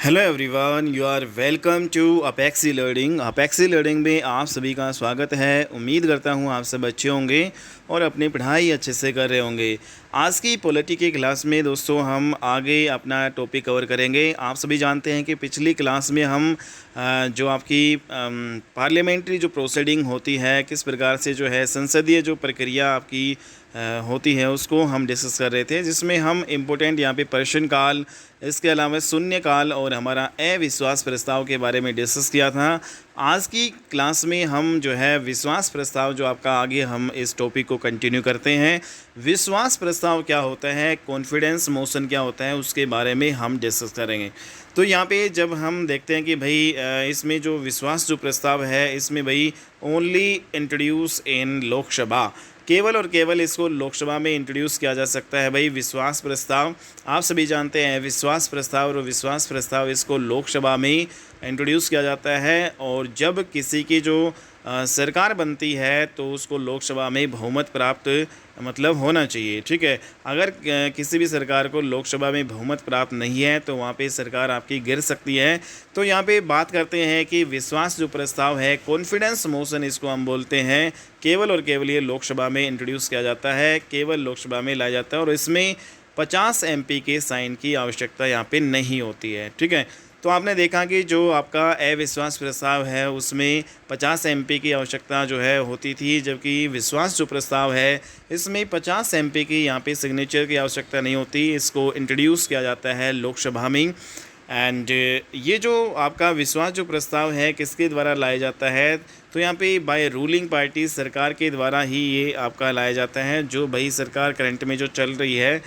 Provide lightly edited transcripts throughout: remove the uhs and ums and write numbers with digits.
Hello everyone, you are welcome to Apexi learning. Apexi learning में आप सभी का स्वागत है। उम्मीद करता हूँ आप सब अच्छे होंगे और अपनी पढ़ाई अच्छे से कर रहे होंगे। आज की पॉलिटी की क्लास में दोस्तों हम आगे अपना टॉपिक कवर करेंगे। आप सभी जानते हैं कि पिछली क्लास में हम जो आपकी पार्लियामेंट्री जो प्रोसीडिंग होती है, किस प्रकार से जो है संसदीय जो प्रक्रिया आपकी होती है उसको हम डिस्कस कर रहे थे, जिसमें हम इम्पोर्टेंट यहाँ पे प्रश्नकाल, इसके अलावा शून्यकाल और हमारा अविश्वास प्रस्ताव के बारे में डिस्कस किया था। आज की क्लास में हम जो है विश्वास प्रस्ताव जो आपका आगे हम इस टॉपिक को कंटिन्यू करते हैं। विश्वास प्रस्ताव क्या होता है, कॉन्फिडेंस मोशन क्या होता है, उसके बारे में हम डिस्कस करेंगे। तो यहाँ पे जब हम देखते हैं कि भाई इसमें जो विश्वास जो प्रस्ताव है इसमें भाई ओनली इंट्रोड्यूस इन लोकसभा, केवल और केवल इसको लोकसभा में इंट्रोड्यूस किया जा सकता है। भाई विश्वास प्रस्ताव आप सभी जानते हैं, विश्वास प्रस्ताव और विश्वास प्रस्ताव इसको लोकसभा में इंट्रोड्यूस किया जाता है। और जब किसी की जो सरकार बनती है तो उसको लोकसभा में बहुमत प्राप्त मतलब होना चाहिए। ठीक है, अगर किसी भी सरकार को लोकसभा में बहुमत प्राप्त नहीं है तो वहाँ पे सरकार आपकी गिर सकती है। तो यहाँ पे बात करते हैं कि विश्वास जो प्रस्ताव है, कॉन्फिडेंस मोशन इसको हम बोलते हैं, केवल और केवल ये लोकसभा में इंट्रोड्यूस किया जाता है, केवल लोकसभा में लाया जाता है और इसमें 50 एमपी के साइन की आवश्यकता यहाँ पे नहीं होती है। ठीक है, तो आपने देखा कि जो आपका अविश्वास प्रस्ताव है उसमें 50 एमपी की आवश्यकता जो है होती थी, जबकि विश्वास जो प्रस्ताव है इसमें 50 एमपी की यहाँ पे सिग्नेचर की आवश्यकता नहीं होती। इसको इंट्रोड्यूस किया जाता है लोकसभा में। एंड ये जो आपका विश्वास जो प्रस्ताव है किसके द्वारा लाया जाता है, तो यहाँ पे बाय रूलिंग पार्टी, सरकार के द्वारा ही ये आपका लाया जाता है। जो भाई सरकार करंट में जो चल रही है,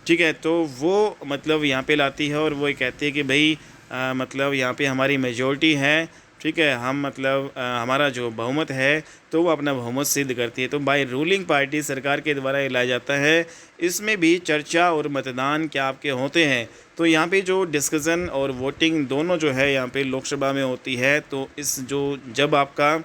ठीक है, तो वो मतलब यहाँ पे लाती है और वो कहती है कि भाई मतलब यहाँ पे हमारी मेजॉरिटी है। ठीक है, हम मतलब हमारा जो बहुमत है तो वो अपना बहुमत सिद्ध करती है। तो बाय रूलिंग पार्टी, सरकार के द्वारा ये लाया जाता है। इसमें भी चर्चा और मतदान क्या आपके होते हैं, तो यहाँ पे जो डिस्कशन और वोटिंग दोनों जो है यहाँ पे लोकसभा में होती है। तो इस जो जब आपका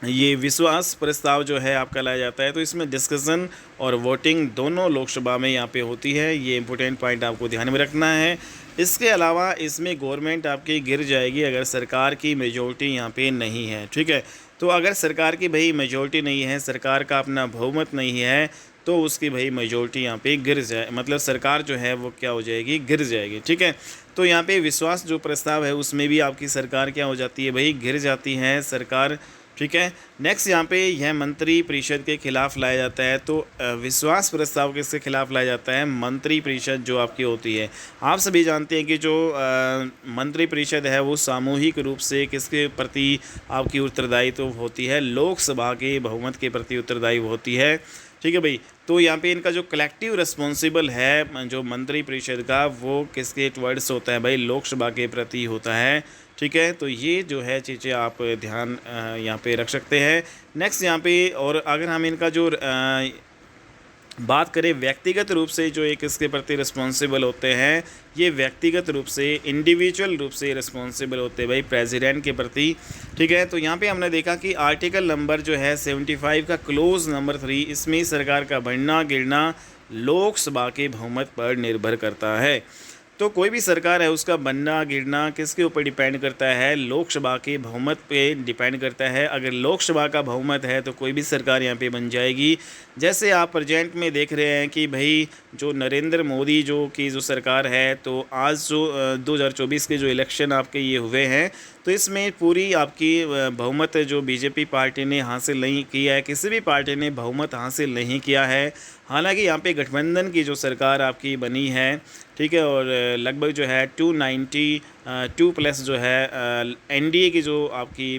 ये विश्वास प्रस्ताव जो है आपका लाया जाता है तो इसमें डिस्कशन और वोटिंग दोनों लोकसभा में यहाँ पे होती है। ये इंपॉर्टेंट पॉइंट आपको ध्यान में रखना है। इसके अलावा इसमें गवर्नमेंट आपकी गिर जाएगी अगर सरकार की मेजॉरिटी यहाँ पे नहीं है। ठीक है, तो अगर सरकार की भाई मेजॉरिटी नहीं है, सरकार का अपना बहुमत नहीं है, तो उसकी भाई मेजॉरिटी यहाँ पे गिर जाए, मतलब सरकार जो है वो क्या हो जाएगी, गिर जाएगी। ठीक है, तो यहाँ पे विश्वास जो प्रस्ताव है उसमें भी आपकी सरकार क्या हो जाती है भाई, गिर जाती है सरकार। ठीक है, नेक्स्ट यहाँ पे यह मंत्री परिषद के खिलाफ लाया जाता है। तो विश्वास प्रस्ताव किसके खिलाफ लाया जाता है, मंत्री परिषद जो आपकी होती है। आप सभी जानते हैं कि जो मंत्री परिषद है वो सामूहिक रूप से किसके प्रति आपकी उत्तरदायित्व होती है, लोकसभा के बहुमत के प्रति उत्तरदायी होती है। ठीक है भाई, तो यहाँ पे इनका जो कलेक्टिव रिस्पॉन्सिबल है जो मंत्री परिषद का, वो किसके टुवर्ड्स होता है भाई, लोकसभा के प्रति होता है। ठीक है, तो ये जो है चीज़ें आप ध्यान यहाँ पे रख सकते हैं। नेक्स्ट यहाँ पे, और अगर हम इनका जो बात करें व्यक्तिगत रूप से जो एक इसके प्रति रिस्पॉन्सिबल होते हैं, ये व्यक्तिगत रूप से इंडिविजुअल रूप से रिस्पॉन्सिबल होते हैं भाई प्रेसिडेंट के प्रति। ठीक है, तो यहाँ पे हमने देखा कि आर्टिकल नंबर जो है 75 का क्लोज नंबर 3, इसमें सरकार का बढ़ना गिरना लोकसभा के बहुमत पर निर्भर करता है। तो कोई भी सरकार है उसका बनना गिरना किसके ऊपर डिपेंड करता है, लोकसभा के बहुमत पे डिपेंड करता है। अगर लोकसभा का बहुमत है तो कोई भी सरकार यहाँ पे बन जाएगी। जैसे आप प्रेजेंट में देख रहे हैं कि भाई जो नरेंद्र मोदी जो की जो सरकार है, तो आज जो 2024 के जो इलेक्शन आपके ये हुए हैं, तो इसमें पूरी आपकी बहुमत जो बीजेपी पार्टी ने हासिल नहीं किया है, किसी भी पार्टी ने बहुमत हासिल नहीं किया है। हालांकि यहाँ पे गठबंधन की जो सरकार आपकी बनी है, ठीक है, और लगभग जो है 292 प्लस जो है एनडीए की जो आपकी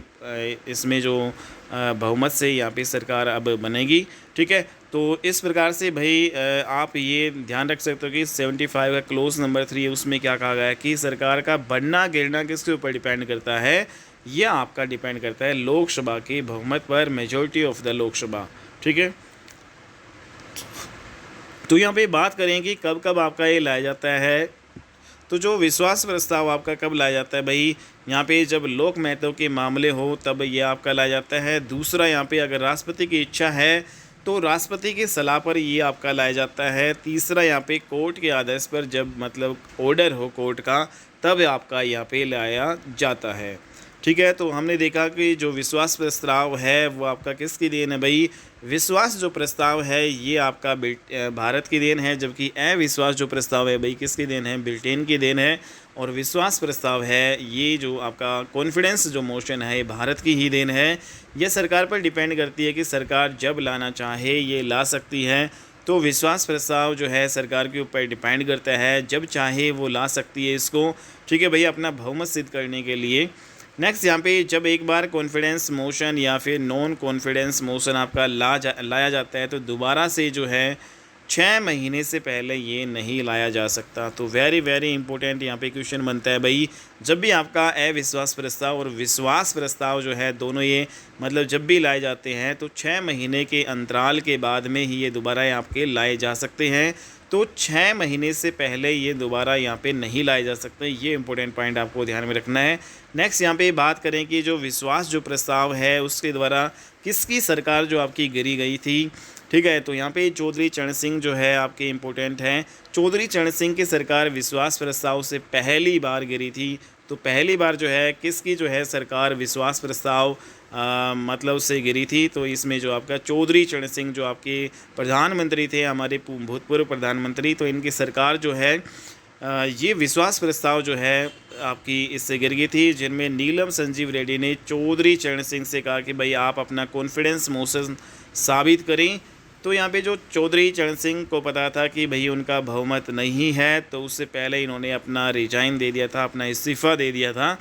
इसमें जो बहुमत से यहाँ पे सरकार अब बनेगी। ठीक है, तो इस प्रकार से भाई आप ये ध्यान रख सकते हो कि 75 का क्लोज नंबर 3 उसमें क्या कहा गया है कि सरकार का बढ़ना गिरना किसके ऊपर डिपेंड करता है, यह आपका डिपेंड करता है लोकसभा की बहुमत पर, मेजॉरिटी ऑफ द लोकसभा। ठीक है, तो यहाँ पे बात करें कि कब कब आपका ये लाया जाता है। तो जो विश्वास प्रस्ताव आपका कब लाया जाता है भाई, यहाँ पे जब लोक महत्व के मामले हो तब ये आपका लाया जाता है। दूसरा, यहाँ पे अगर राष्ट्रपति की इच्छा है तो राष्ट्रपति की सलाह पर ये आपका लाया जाता है। तीसरा यहाँ पे कोर्ट के आदेश पर, जब मतलब ऑर्डर हो कोर्ट का, तब आपका यहाँ पे लाया जाता है। ठीक है, तो हमने देखा कि जो विश्वास प्रस्ताव है वो आपका किसकी देन है भाई? विश्वास जो प्रस्ताव है ये आपका भारत की देन है, जबकि अविश्वास जो प्रस्ताव है भाई किसकी देन है? ब्रिटेन की देन है। और विश्वास प्रस्ताव है ये जो आपका कॉन्फिडेंस जो मोशन है ये भारत की ही देन है। यह सरकार पर डिपेंड करती है कि सरकार जब लाना चाहे ये ला सकती है। तो विश्वास प्रस्ताव जो है सरकार के ऊपर डिपेंड करता है, जब चाहे वो ला सकती है इसको। ठीक है भैया, अपना बहुमत सिद्ध करने के लिए। नेक्स्ट यहाँ पे जब एक बार कॉन्फिडेंस मोशन या फिर नॉन कॉन्फिडेंस मोशन आपका लाया जाता है तो दोबारा से जो है 6 महीने से पहले ये नहीं लाया जा सकता। तो वेरी वेरी इंपॉर्टेंट यहाँ पे क्वेश्चन बनता है भाई, जब भी आपका अविश्वास प्रस्ताव और विश्वास प्रस्ताव जो है दोनों ये मतलब जब भी लाए जाते हैं तो 6 महीने के अंतराल के बाद में ही ये दोबारा आपके लाए जा सकते हैं। तो 6 महीने से पहले ये दोबारा यहाँ पे नहीं लाए जा सकते। ये इंपॉर्टेंट पॉइंट आपको ध्यान में रखना है। नेक्स्ट यहाँ पे बात करें कि जो विश्वास जो प्रस्ताव है उसके द्वारा किसकी सरकार जो आपकी गिरी गई थी। ठीक है, तो यहाँ पे चौधरी चरण सिंह जो है आपके इम्पोर्टेंट हैं। चौधरी चरण सिंह की सरकार विश्वास प्रस्ताव से पहली बार गिरी थी। तो पहली बार जो है किसकी जो है सरकार विश्वास प्रस्ताव मतलब से गिरी थी। तो इसमें जो आपका चौधरी चरण सिंह जो आपके प्रधानमंत्री थे, हमारे भूतपूर्व प्रधानमंत्री, तो इनकी सरकार जो है ये विश्वास प्रस्ताव जो है आपकी इससे गिर गई थी, जिनमें नीलम संजीव रेड्डी ने चौधरी चरण सिंह से कहा कि भाई आप अपना कॉन्फिडेंस मोशन साबित करें। तो यहाँ पे जो चौधरी चरण सिंह को पता था कि भाई उनका बहुमत नहीं है, तो उससे पहले इन्होंने अपना रिजाइन दे दिया था, अपना इस्तीफ़ा दे दिया था।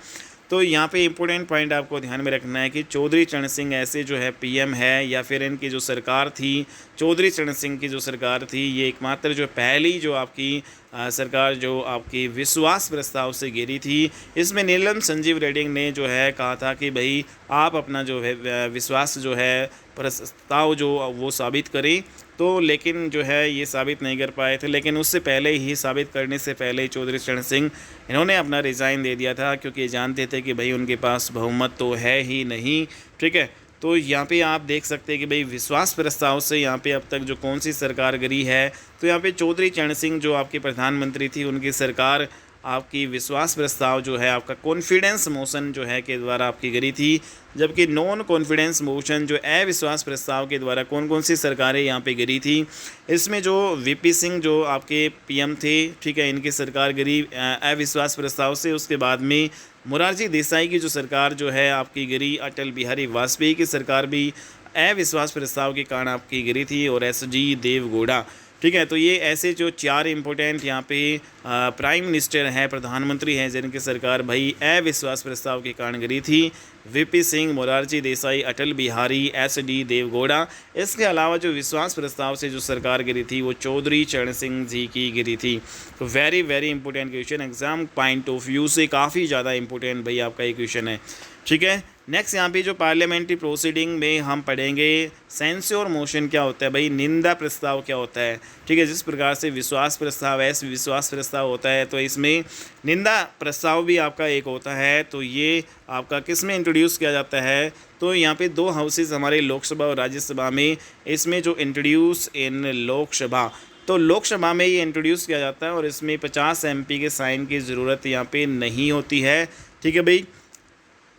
तो यहाँ पे इम्पोर्टेंट पॉइंट आपको ध्यान में रखना है कि चौधरी चरण सिंह ऐसे जो है पीएम है या फिर इनकी जो सरकार थी, चौधरी चरण सिंह की जो सरकार थी, ये एकमात्र जो पहली जो आपकी सरकार जो आपकी विश्वास प्रस्ताव से गिरी थी। इसमें नीलम संजीव रेड्डी ने जो है कहा था कि भाई आप अपना जो है विश्वास जो है प्रस्ताव जो वो साबित करें। तो लेकिन जो है ये साबित नहीं कर पाए थे, लेकिन उससे पहले ही साबित करने से पहले ही चौधरी चरण सिंह इन्होंने अपना रिज़ाइन दे दिया था, क्योंकि जानते थे कि भाई उनके पास बहुमत तो है ही नहीं। ठीक है, तो यहाँ पे आप देख सकते हैं कि भाई विश्वास प्रस्ताव से यहाँ पे अब तक जो कौन सी सरकार गिरी है, तो यहाँ पे चौधरी चरण सिंह जो आपके प्रधानमंत्री थी उनकी सरकार आपकी विश्वास प्रस्ताव जो है आपका कॉन्फिडेंस मोशन जो है के द्वारा आपकी गिरी थी। जबकि नॉन कॉन्फिडेंस मोशन जो अविश्वास प्रस्ताव के द्वारा कौन कौन सी सरकारें यहाँ पे गिरी थी, इसमें जो वीपी सिंह जो आपके पीएम थे, ठीक है, इनकी सरकार गिरी अविश्वास प्रस्ताव से। उसके बाद में मोरारजी देसाई की जो सरकार जो है आपकी गिरी, अटल बिहारी वाजपेयी की सरकार भी अविश्वास प्रस्ताव के कारण आपकी गिरी थी, और एसडी देवगौड़ा। ठीक है, तो ये ऐसे जो 4 इम्पोर्टेंट यहाँ पे प्राइम मिनिस्टर हैं, प्रधानमंत्री हैं, जिनकी सरकार भाई अविश्वास प्रस्ताव के कारण गिरी थी। VP Singh, Morarji Desai, Atal Bihari, SD Deve Gowda. इसके अलावा जो विश्वास प्रस्ताव से जो सरकार गिरी थी वो चौधरी चरण सिंह जी की गिरी थी। तो very very important question, exam point of view से काफ़ी ज़्यादा इंपॉर्टेंट भाई आपका ये क्वेश्चन है। ठीक है, नेक्स्ट यहाँ पे जो पार्लियामेंट्री प्रोसीडिंग में हम पढ़ेंगे सेंस्योर मोशन क्या होता है भाई, निंदा प्रस्ताव क्या होता है। ठीक है, जिस प्रकार से विश्वास प्रस्ताव ऐसे विश्वास प्रस्ताव होता है, तो इसमें निंदा प्रस्ताव भी आपका एक होता है। तो ये आपका किस में इंट्रोड्यूस किया जाता है, तो यहाँ पे 2 हाउसेज हमारे लोकसभा और राज्यसभा में, इसमें जो इंट्रोड्यूस इन लोकसभा, तो लोकसभा में ये इंट्रोड्यूस किया जाता है और इसमें 50 एमपी के साइन की ज़रूरत यहाँ पे नहीं होती है। ठीक है भाई,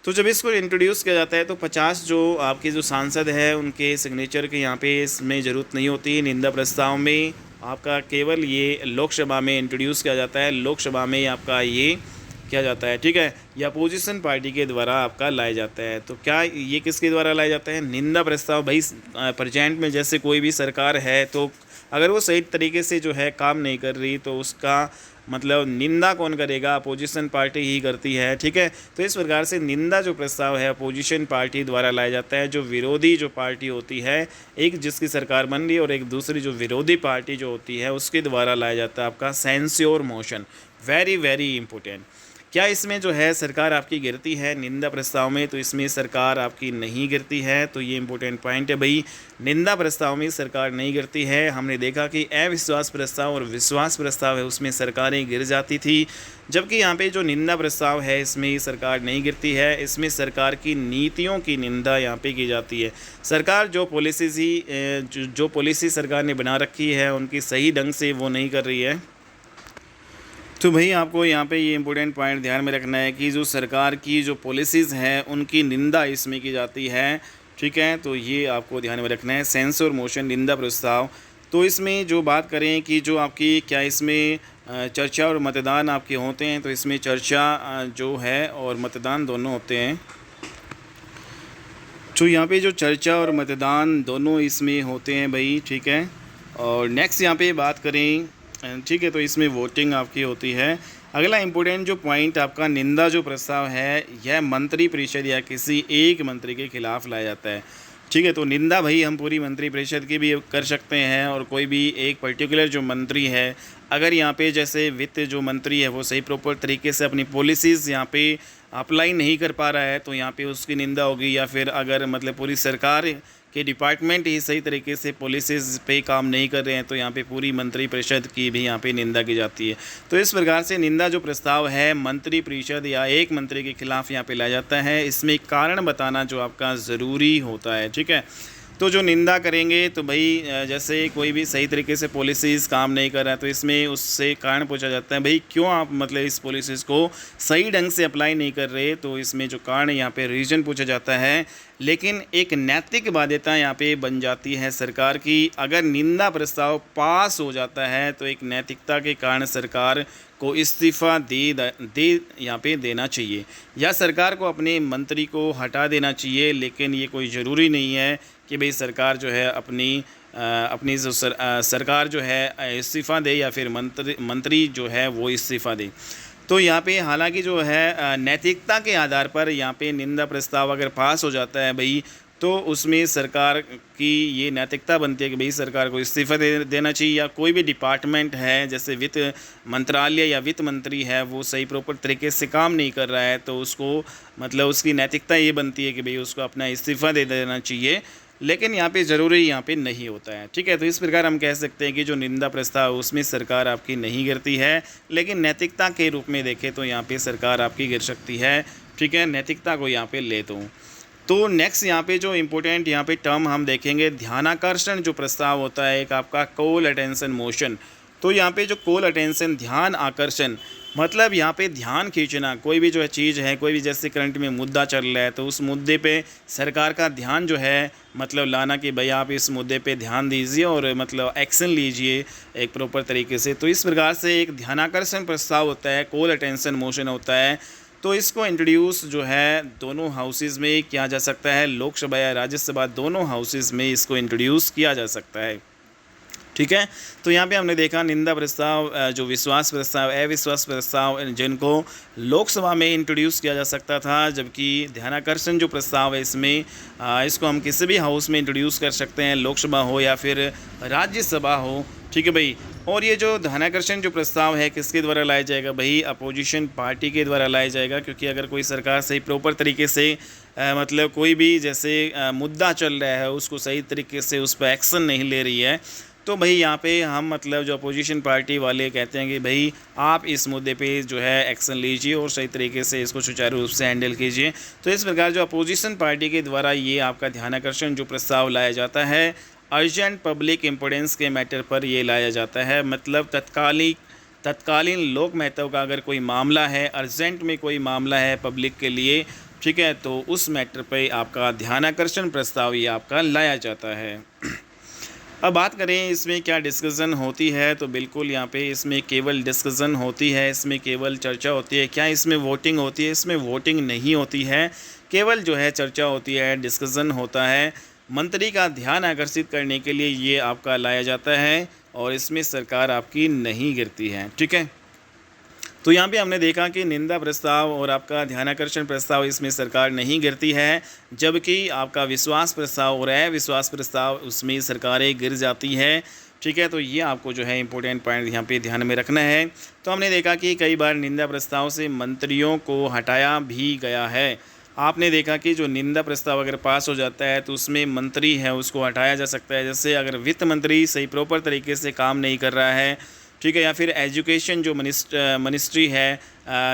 तो जब इसको इंट्रोड्यूस किया जाता है तो 50 जो आपके जो सांसद हैं उनके सिग्नेचर के यहाँ पे इसमें ज़रूरत नहीं होती। निंदा प्रस्ताव में आपका केवल ये लोकसभा में इंट्रोड्यूस किया जाता है, लोकसभा में आपका ये किया जाता है। ठीक है, या अपोजिशन पार्टी के द्वारा आपका लाया जाता है। तो क्या ये किसके द्वारा लाया जाता है, निंदा प्रस्ताव। भाई प्रेजेंट में जैसे कोई भी सरकार है, तो अगर वो सही तरीके से जो है काम नहीं कर रही तो उसका मतलब निंदा कौन करेगा, अपोजिशन पार्टी ही करती है। ठीक है, तो इस प्रकार से निंदा जो प्रस्ताव है अपोजिशन पार्टी द्वारा लाया जाता है। जो विरोधी जो पार्टी होती है, एक जिसकी सरकार बन रही है और एक दूसरी जो विरोधी पार्टी जो होती है उसके द्वारा लाया जाता है आपका censure motion. Very very important. क्या इसमें जो है सरकार आपकी गिरती है निंदा प्रस्ताव में? तो इसमें सरकार आपकी नहीं गिरती है। तो ये इंपॉर्टेंट पॉइंट है भाई, निंदा प्रस्ताव में सरकार नहीं गिरती है। हमने देखा कि अविश्वास प्रस्ताव और विश्वास प्रस्ताव है उसमें सरकारें गिर जाती थी, जबकि यहाँ पे जो निंदा प्रस्ताव है इसमें सरकार नहीं गिरती है। इसमें सरकार की नीतियों की निंदा यहाँ पे की जाती है। सरकार जो पॉलिसी सरकार ने बना रखी है उनकी सही ढंग से वो नहीं कर रही है। तो भाई आपको यहाँ पे ये इंपॉर्टेंट पॉइंट ध्यान में रखना है कि जो सरकार की जो पॉलिसीज़ हैं उनकी निंदा इसमें की जाती है, ठीक है। तो ये आपको ध्यान में रखना है, सेंसर मोशन निंदा प्रस्ताव। तो इसमें जो बात करें कि जो आपकी क्या इसमें चर्चा और मतदान आपके होते हैं, तो इसमें चर्चा जो है और मतदान दोनों होते हैं। तो यहाँ पे जो चर्चा और मतदान दोनों इसमें होते हैं भाई, ठीक है। और नेक्स्ट यहाँ पे बात करें, ठीक है, तो इसमें वोटिंग आपकी होती है। अगला इम्पोर्टेंट जो पॉइंट आपका निंदा जो प्रस्ताव है यह मंत्री परिषद या किसी एक मंत्री के खिलाफ लाया जाता है, ठीक है। तो निंदा भाई हम पूरी मंत्री परिषद की भी कर सकते हैं और कोई भी एक पर्टिकुलर जो मंत्री है, अगर यहाँ पे जैसे वित्त जो मंत्री है वो सही प्रॉपर तरीके से अपनी पॉलिसीज़ यहाँ पे अप्लाई नहीं कर पा रहा है तो यहाँ पे उसकी निंदा होगी। या फिर अगर मतलब पूरी सरकार के डिपार्टमेंट ही सही तरीके से पॉलिसीज़ पे काम नहीं कर रहे हैं तो यहाँ पे पूरी मंत्री परिषद की भी यहाँ पे निंदा की जाती है। तो इस प्रकार से निंदा जो प्रस्ताव है मंत्री परिषद या एक मंत्री के खिलाफ यहाँ पे लाया जाता है। इसमें कारण बताना जो आपका ज़रूरी होता है, ठीक है। तो जो निंदा करेंगे तो भाई जैसे कोई भी सही तरीके से पॉलिसीज़ काम नहीं कर रहा है तो इसमें उससे कारण पूछा जाता है, भाई क्यों आप मतलब इस पॉलिसीज़ को सही ढंग से अप्लाई नहीं कर रहे, तो इसमें जो कारण यहाँ पे रीज़न पूछा जाता है। लेकिन एक नैतिक बाध्यता यहाँ पे बन जाती है सरकार की, अगर निंदा प्रस्ताव पास हो जाता है तो एक नैतिकता के कारण सरकार को इस्तीफ़ा दे यहाँ पे देना चाहिए या सरकार को अपने मंत्री को हटा देना चाहिए। लेकिन ये कोई ज़रूरी नहीं है कि भाई सरकार जो है अपनी जो सरकार जो है इस्तीफ़ा दे या फिर मंत्री जो है वो इस्तीफ़ा दे। तो यहाँ पे हालांकि जो है नैतिकता के आधार पर यहाँ पे निंदा प्रस्ताव अगर पास हो जाता है भाई तो उसमें सरकार की ये नैतिकता बनती है कि भाई सरकार को इस्तीफ़ा देना चाहिए, या कोई भी डिपार्टमेंट है जैसे वित्त मंत्रालय या वित्त मंत्री है वो सही प्रॉपर तरीके से काम नहीं कर रहा है तो उसको मतलब उसकी नैतिकता ये बनती है कि भाई उसको अपना इस्तीफ़ा दे देना चाहिए। लेकिन यहाँ पे ज़रूरी यहाँ पे नहीं होता है, ठीक है। तो इस प्रकार हम कह सकते हैं कि जो निंदा प्रस्ताव उसमें सरकार आपकी नहीं गिरती है, लेकिन नैतिकता के रूप में देखें तो यहाँ पे सरकार आपकी गिर सकती है, ठीक है। नैतिकता को यहाँ पे लेता हूँ। तो नेक्स्ट यहाँ पे जो इम्पोर्टेंट यहाँ पे टर्म हम देखेंगे ध्यानाकर्षण जो प्रस्ताव होता है एक आपका कॉल अटेंशन मोशन। तो यहाँ पे जो कॉल अटेंशन ध्यान आकर्षण मतलब यहाँ पे ध्यान खींचना, कोई भी जो है चीज़ है, कोई भी जैसे करंट में मुद्दा चल रहा है तो उस मुद्दे पे सरकार का ध्यान जो है मतलब लाना कि भाई आप इस मुद्दे पे ध्यान दीजिए और मतलब एक्शन लीजिए एक प्रॉपर तरीके से। तो इस प्रकार से एक ध्यानाकर्षण प्रस्ताव होता है, कॉल अटेंशन मोशन होता है। तो इसको इंट्रोड्यूस जो है दोनों हाउसेज़ में किया जा सकता है, लोकसभा या राज्यसभा दोनों हाउसेज़ में इसको इंट्रोड्यूस किया जा सकता है, ठीक है। तो यहाँ पे हमने देखा निंदा प्रस्ताव, जो विश्वास प्रस्ताव, अविश्वास प्रस्ताव जिनको लोकसभा में इंट्रोड्यूस किया जा सकता था, जबकि ध्यानाकर्षण जो प्रस्ताव है इसमें इसको हम किसी भी हाउस में इंट्रोड्यूस कर सकते हैं, लोकसभा हो या फिर राज्यसभा हो, ठीक है भाई। और ये जो ध्यानाकर्षण जो प्रस्ताव है किसके द्वारा लाया जाएगा भाई, अपोजिशन पार्टी के द्वारा लाया जाएगा। क्योंकि अगर कोई सरकार सही प्रॉपर तरीके से मतलब कोई भी जैसे मुद्दा चल रहा है उसको सही तरीके से उस पर एक्शन नहीं ले रही है तो भाई यहाँ पे हम मतलब जो अपोजिशन पार्टी वाले कहते हैं कि भाई आप इस मुद्दे पे जो है एक्शन लीजिए और सही तरीके से इसको सुचारू रूप से हैंडल कीजिए। तो इस प्रकार जो अपोजिशन पार्टी के द्वारा ये आपका ध्यानाकर्षण जो प्रस्ताव लाया जाता है अर्जेंट पब्लिक इम्पोर्टेंस के मैटर पर ये लाया जाता है। मतलब तत्कालीन लोक महत्व का अगर कोई मामला है, अर्जेंट में कोई मामला है पब्लिक के लिए, ठीक है, तो उस मैटर पे आपका ध्यानाकर्षण प्रस्ताव ये आपका लाया जाता है। अब बात करें इसमें क्या डिस्कशन होती है, तो बिल्कुल यहाँ पे इसमें केवल डिस्कशन होती है, इसमें केवल चर्चा होती है। क्या इसमें वोटिंग होती है? इसमें वोटिंग नहीं होती है, केवल जो है चर्चा होती है, डिस्कशन होता है। मंत्री का ध्यान आकर्षित करने के लिए ये आपका लाया जाता है और इसमें सरकार आपकी नहीं गिरती है, ठीक है। तो यहाँ पे हमने देखा कि निंदा प्रस्ताव और आपका ध्यानाकर्षण प्रस्ताव इसमें सरकार नहीं गिरती है, जबकि आपका विश्वास प्रस्ताव और अविश्वास प्रस्ताव उसमें सरकारें गिर जाती है। ठीक है, तो ये आपको जो है इम्पोर्टेंट पॉइंट यहाँ पे ध्यान में रखना है। तो हमने देखा कि कई बार निंदा प्रस्ताव से मंत्रियों को हटाया भी गया है। आपने देखा कि जो निंदा प्रस्ताव अगर पास हो जाता है तो उसमें मंत्री है उसको हटाया जा सकता है। जैसे अगर वित्त मंत्री सही प्रॉपर तरीके से काम नहीं कर रहा है, ठीक है, या फिर एजुकेशन जो मिनिस्ट्री है,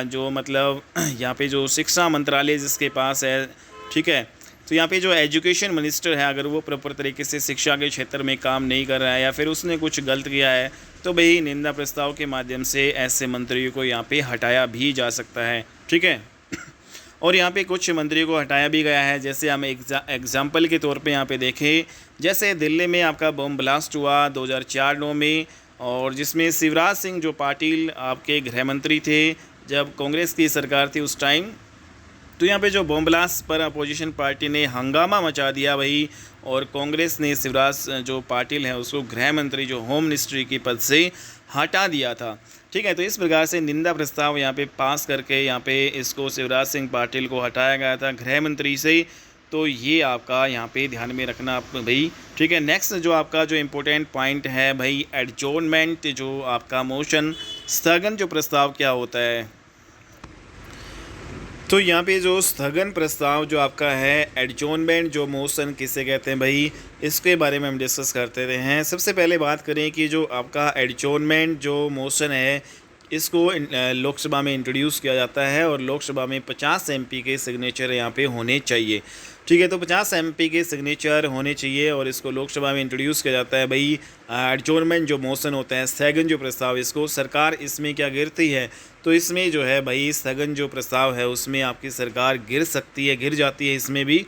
जो मतलब यहाँ पे जो शिक्षा मंत्रालय जिसके पास है, ठीक है, तो यहाँ पे जो एजुकेशन मिनिस्टर है अगर वो प्रॉपर तरीके से शिक्षा के क्षेत्र में काम नहीं कर रहा है या फिर उसने कुछ गलत किया है, तो भाई निंदा प्रस्ताव के माध्यम से ऐसे मंत्रियों को यहाँ पे हटाया भी जा सकता है, ठीक है। और यहाँ पे कुछ मंत्रियों को हटाया भी गया है। जैसे हम एग्जाम्पल के तौर पे यहाँ पे देखें, जैसे दिल्ली में आपका बम ब्लास्ट हुआ 2004-9 में, और जिसमें शिवराज सिंह जो पाटिल आपके गृह मंत्री थे जब कांग्रेस की सरकार थी उस टाइम, तो यहाँ पे जो बम ब्लास्ट पर अपोजिशन पार्टी ने हंगामा मचा दिया भाई, और कांग्रेस ने शिवराज जो पाटिल है उसको गृह मंत्री जो होम मिनिस्ट्री की पद से हटा दिया था, ठीक है। तो इस प्रकार से निंदा प्रस्ताव यहाँ पे पास करके यहाँ पे इसको शिवराज सिंह पाटिल को हटाया गया था गृह मंत्री से। तो ये आपका यहाँ पे ध्यान में रखना आप भाई, ठीक है। नेक्स्ट जो आपका जो इम्पोर्टेंट पॉइंट है भाई एडजोर्नमेंट, जो आपका मोशन स्थगन जो प्रस्ताव क्या होता है। तो यहाँ पे जो स्थगन प्रस्ताव जो आपका है एडजोर्नमेंट जो मोशन किसे कहते हैं भाई, इसके बारे में हम डिस्कस करते रहे हैं। सबसे पहले बात करें कि जो आपका एडजोर्नमेंट जो मोशन है इसको लोकसभा में इंट्रोड्यूस किया जाता है और लोकसभा में 50 एमपी के सिग्नेचर यहाँ पे होने चाहिए, ठीक है। तो 50 एमपी के सिग्नेचर होने चाहिए और इसको लोकसभा में इंट्रोड्यूस किया जाता है भाई। एडजोर्नमेंट जो मोशन होता है स्थगन जो प्रस्ताव, इसको सरकार इसमें क्या गिरती है, तो इसमें जो है भाई स्थगन जो प्रस्ताव है उसमें आपकी सरकार गिर सकती है, गिर जाती है इसमें भी,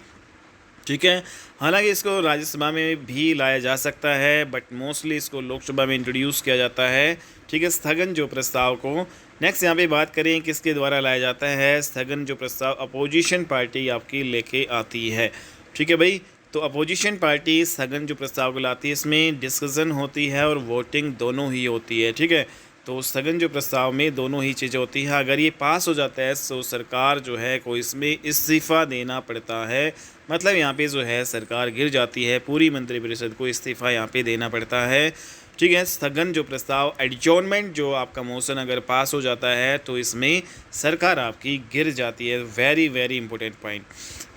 ठीक है। हालांकि इसको राज्यसभा में भी लाया जा सकता है बट मोस्टली इसको लोकसभा में इंट्रोड्यूस किया जाता है, ठीक है, स्थगन जो प्रस्ताव को। नेक्स्ट यहाँ पे बात करें किसके द्वारा लाया जाता है स्थगन जो प्रस्ताव, अपोजिशन पार्टी आपकी लेके आती है, ठीक है भाई। तो अपोजिशन पार्टी स्थगन जो प्रस्ताव को लाती है, इसमें डिस्कशन होती है और वोटिंग दोनों ही होती है, ठीक है। तो स्थगन जो प्रस्ताव में दोनों ही चीज़ें होती हैं। अगर ये पास हो जाता है तो सरकार जो है को इसमें इस्तीफ़ा देना पड़ता है, मतलब यहाँ पे जो है सरकार गिर जाती है, पूरी मंत्रिपरिषद को इस्तीफ़ा यहाँ पे देना पड़ता है, ठीक है। स्थगन जो प्रस्ताव एडजोर्नमेंट जो आपका मोशन अगर पास हो जाता है तो इसमें सरकार आपकी गिर जाती है। Very very important point.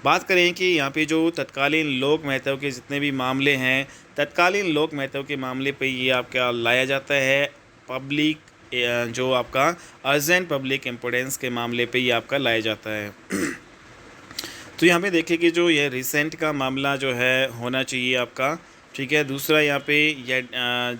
बात करें कि यहाँ पे जो तत्कालीन लोक महत्व के जितने भी मामले हैं, तत्कालीन लोक महत्व के मामले पे ये आपका लाया जाता है पब्लिक जो आपका अर्जेंट पब्लिक इम्पोर्टेंस के मामले पे ये आपका लाया जाता है। तो यहाँ पे देखिए कि जो ये रिसेंट का मामला जो है होना चाहिए आपका, ठीक है। दूसरा यहाँ पे यह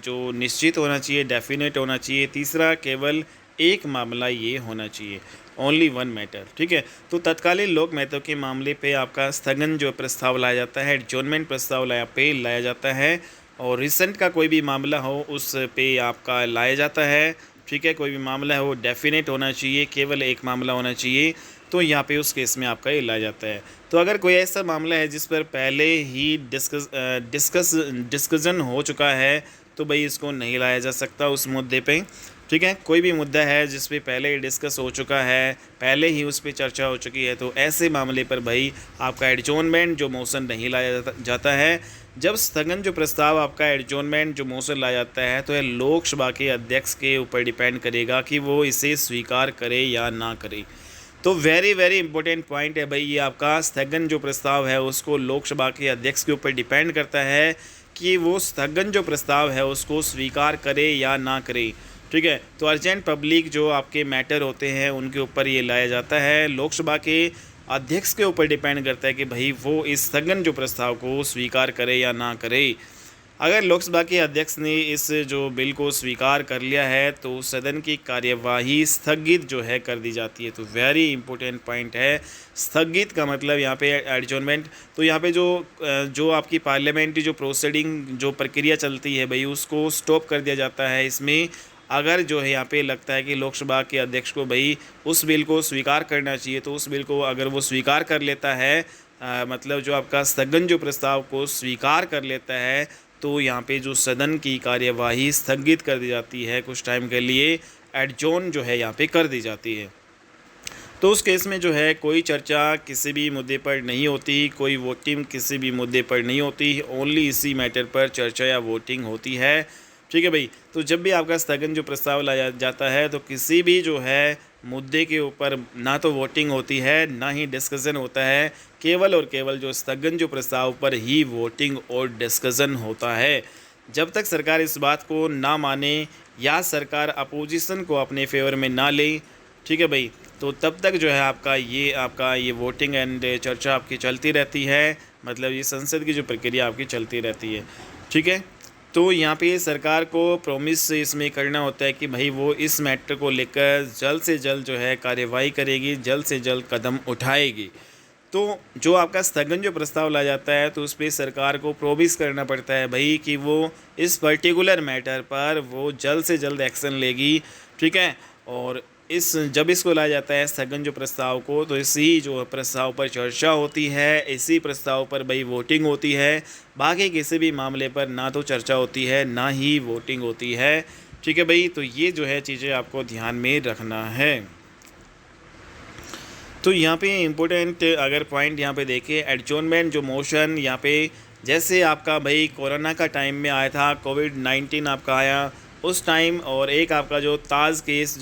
जो निश्चित होना चाहिए, डेफिनेट होना चाहिए। तीसरा केवल एक मामला ये होना चाहिए, ओनली वन मैटर, ठीक है। तो तत्कालीन लोक महत्व के मामले पे आपका स्थगन जो प्रस्ताव लाया जाता है, एडजोर्नमेंट प्रस्ताव लाया जाता है। और रिसेंट का कोई भी मामला हो उस पे आपका लाया जाता है, ठीक है। कोई भी मामला हो डेफिनेट होना चाहिए, केवल एक मामला होना चाहिए, तो यहाँ पे उस केस में आपका ये लाया जाता है। तो अगर कोई ऐसा मामला है जिस पर पहले ही डिस्कशन हो चुका है तो भाई इसको नहीं लाया जा सकता उस मुद्दे पे, ठीक है। कोई भी मुद्दा है जिस पे पहले ही डिस्कस हो चुका है, पहले ही उस पर चर्चा हो चुकी है, तो ऐसे मामले पर भाई आपका एडजोर्नमेंट जो मोशन नहीं लाया जाता है। जब स्थगन जो प्रस्ताव आपका एडजोर्नमेंट जो मोशन लाया जाता है तो यह लोकसभा के अध्यक्ष के ऊपर डिपेंड करेगा कि वो इसे स्वीकार करे या ना करे। तो वेरी वेरी इंपॉर्टेंट पॉइंट है भाई, ये आपका स्थगन जो प्रस्ताव है उसको लोकसभा के अध्यक्ष के ऊपर डिपेंड करता है कि वो स्थगन जो प्रस्ताव है उसको स्वीकार करे या ना करे, ठीक है। तो अर्जेंट पब्लिक जो आपके मैटर होते हैं उनके ऊपर ये लाया जाता है, लोकसभा के अध्यक्ष के ऊपर डिपेंड करता है कि भाई वो इस स्थगन जो प्रस्ताव को स्वीकार करे या ना करे। अगर लोकसभा के अध्यक्ष ने इस जो बिल को स्वीकार कर लिया है तो सदन की कार्यवाही स्थगित जो है कर दी जाती है। तो वेरी इंपॉर्टेंट पॉइंट है, स्थगित का मतलब यहाँ पे एडजोर्नमेंट। तो यहाँ पे जो आपकी पार्लियामेंट्री जो प्रोसीडिंग जो प्रक्रिया चलती है भाई उसको स्टॉप कर दिया जाता है इसमें। अगर जो है यहाँ पे लगता है कि लोकसभा के अध्यक्ष को भाई उस बिल को स्वीकार करना चाहिए तो उस बिल को अगर वो स्वीकार कर लेता है, मतलब जो आपका स्थगन जो प्रस्ताव को स्वीकार कर लेता है तो यहाँ पे जो सदन की कार्यवाही स्थगित कर दी जाती है, कुछ टाइम के लिए एडजोर्न जो है यहाँ पे कर दी जाती है। तो उस केस में जो है कोई चर्चा किसी भी मुद्दे पर नहीं होती, कोई वोटिंग किसी भी मुद्दे पर नहीं होती, ओनली इसी मैटर पर चर्चा या वोटिंग होती है। ठीक है भाई। तो जब भी आपका स्थगन जो प्रस्ताव लाया जाता है तो किसी भी जो है मुद्दे के ऊपर ना तो वोटिंग होती है ना ही डिस्कशन होता है, केवल और केवल जो स्थगन जो प्रस्ताव पर ही वोटिंग और डिस्कशन होता है। जब तक सरकार इस बात को ना माने या सरकार अपोजिशन को अपने फेवर में ना ले, ठीक है भाई, तो तब तक जो है आपका ये वोटिंग एंड चर्चा आपकी चलती रहती है, मतलब ये संसद की जो प्रक्रिया आपकी चलती रहती है। ठीक है, तो यहाँ पे सरकार को प्रॉमिस इसमें करना होता है कि भाई वो इस मैटर को लेकर जल्द से जल्द जो है कार्यवाही करेगी, जल्द से जल्द कदम उठाएगी। तो जो आपका स्थगन जो प्रस्ताव लाया जाता है तो उस पर सरकार को प्रोमिस करना पड़ता है भाई कि वो इस पर्टिकुलर मैटर पर वो जल्द से जल्द एक्शन लेगी। ठीक है, और जब इसको लाया जाता है स्थगन जो प्रस्ताव को, तो इसी जो प्रस्ताव पर चर्चा होती है, इसी प्रस्ताव पर भाई वोटिंग होती है। बाकी किसी भी मामले पर ना तो चर्चा होती है ना ही वोटिंग होती है। ठीक है भाई, तो ये जो है चीज़ें आपको ध्यान में रखना है। तो यहाँ पे इम्पोर्टेंट अगर पॉइंट यहाँ पे देखें, एडजॉर्नमेंट जो मोशन यहाँ पे, जैसे आपका भाई कोरोना का टाइम में आया था, कोविड-19 आपका आया उस टाइम, और एक आपका जो ताज केस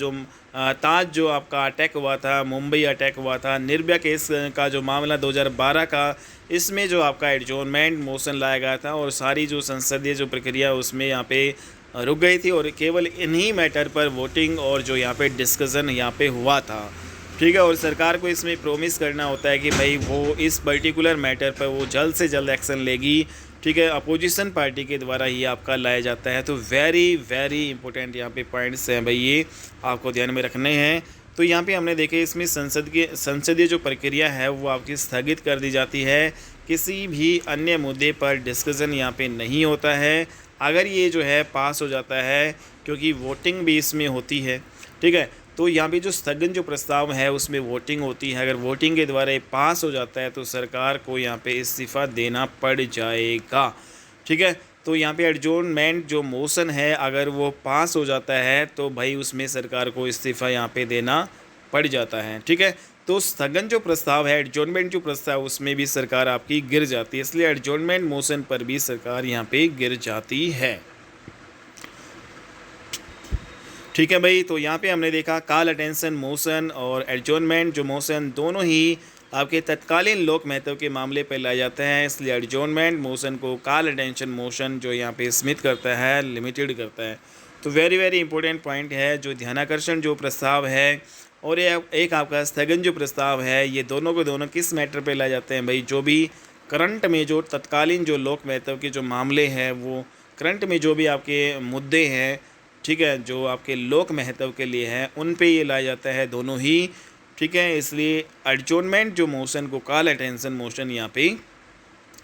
ताज जो आपका अटैक हुआ था, मुंबई अटैक हुआ था, निर्भया केस का जो मामला 2012 का, इसमें जो आपका एडजॉर्नमेंट मोशन लाया गया था और सारी जो संसदीय जो प्रक्रिया उसमें यहाँ पे रुक गई थी और केवल इन्हीं मैटर पर वोटिंग और जो यहाँ पे डिस्कशन यहाँ पे हुआ था। ठीक है, और सरकार को इसमें प्रोमिस करना होता है कि भाई वो इस पर्टिकुलर मैटर पर वो जल्द से जल्द एक्शन लेगी। ठीक है, अपोजिशन पार्टी के द्वारा ये आपका लाया जाता है। तो वेरी वेरी इंपॉर्टेंट यहाँ पे पॉइंट्स हैं भाई, ये आपको ध्यान में रखने हैं। तो यहाँ पे हमने देखे इसमें संसदीय जो प्रक्रिया है वो आपकी स्थगित कर दी जाती है, किसी भी अन्य मुद्दे पर डिस्कशन यहाँ पे नहीं होता है। अगर ये जो है पास हो जाता है, क्योंकि वोटिंग भी इसमें होती है। ठीक है, तो यहाँ पे जो स्थगन जो प्रस्ताव है उसमें वोटिंग होती है, अगर वोटिंग के द्वारा ये पास हो जाता है तो सरकार को यहाँ पे इस्तीफ़ा देना पड़ जाएगा। ठीक है, तो यहाँ पे एडजॉर्नमेंट जो मोशन है अगर वो पास हो जाता है तो भाई उसमें सरकार को इस्तीफ़ा यहाँ पे देना पड़ जाता है। ठीक है, तो स्थगन जो प्रस्ताव है, एडजॉर्नमेंट जो प्रस्ताव, उसमें भी सरकार आपकी गिर जाती है, इसलिए एडजॉर्नमेंट मोशन पर भी सरकार यहाँ पे गिर जाती है। ठीक है भाई, तो यहाँ पे हमने देखा कॉल अटेंशन मोशन और एडजॉर्नमेंट जो मोशन दोनों ही आपके तत्कालीन लोक महत्व के मामले पर लाए जाते हैं, इसलिए एडजॉर्नमेंट मोशन को कॉल अटेंशन मोशन जो यहाँ पे सीमित करता है, लिमिटेड करता है। तो वेरी वेरी इंपॉर्टेंट पॉइंट है जो ध्यानाकर्षण जो प्रस्ताव है और ये एक आपका स्थगन जो प्रस्ताव है, ये दोनों को दोनों किस मैटर पे लाए जाते हैं भाई, जो भी करंट में जो तत्कालीन जो लोक महत्व के जो मामले हैं, वो करंट में जो भी आपके मुद्दे हैं, ठीक है, जो आपके लोक महत्व के लिए हैं, उन पे ये लाया जाता है दोनों ही। ठीक है, इसलिए एडजॉर्नमेंट जो मोशन को कॉल अटेंशन मोशन यहाँ पे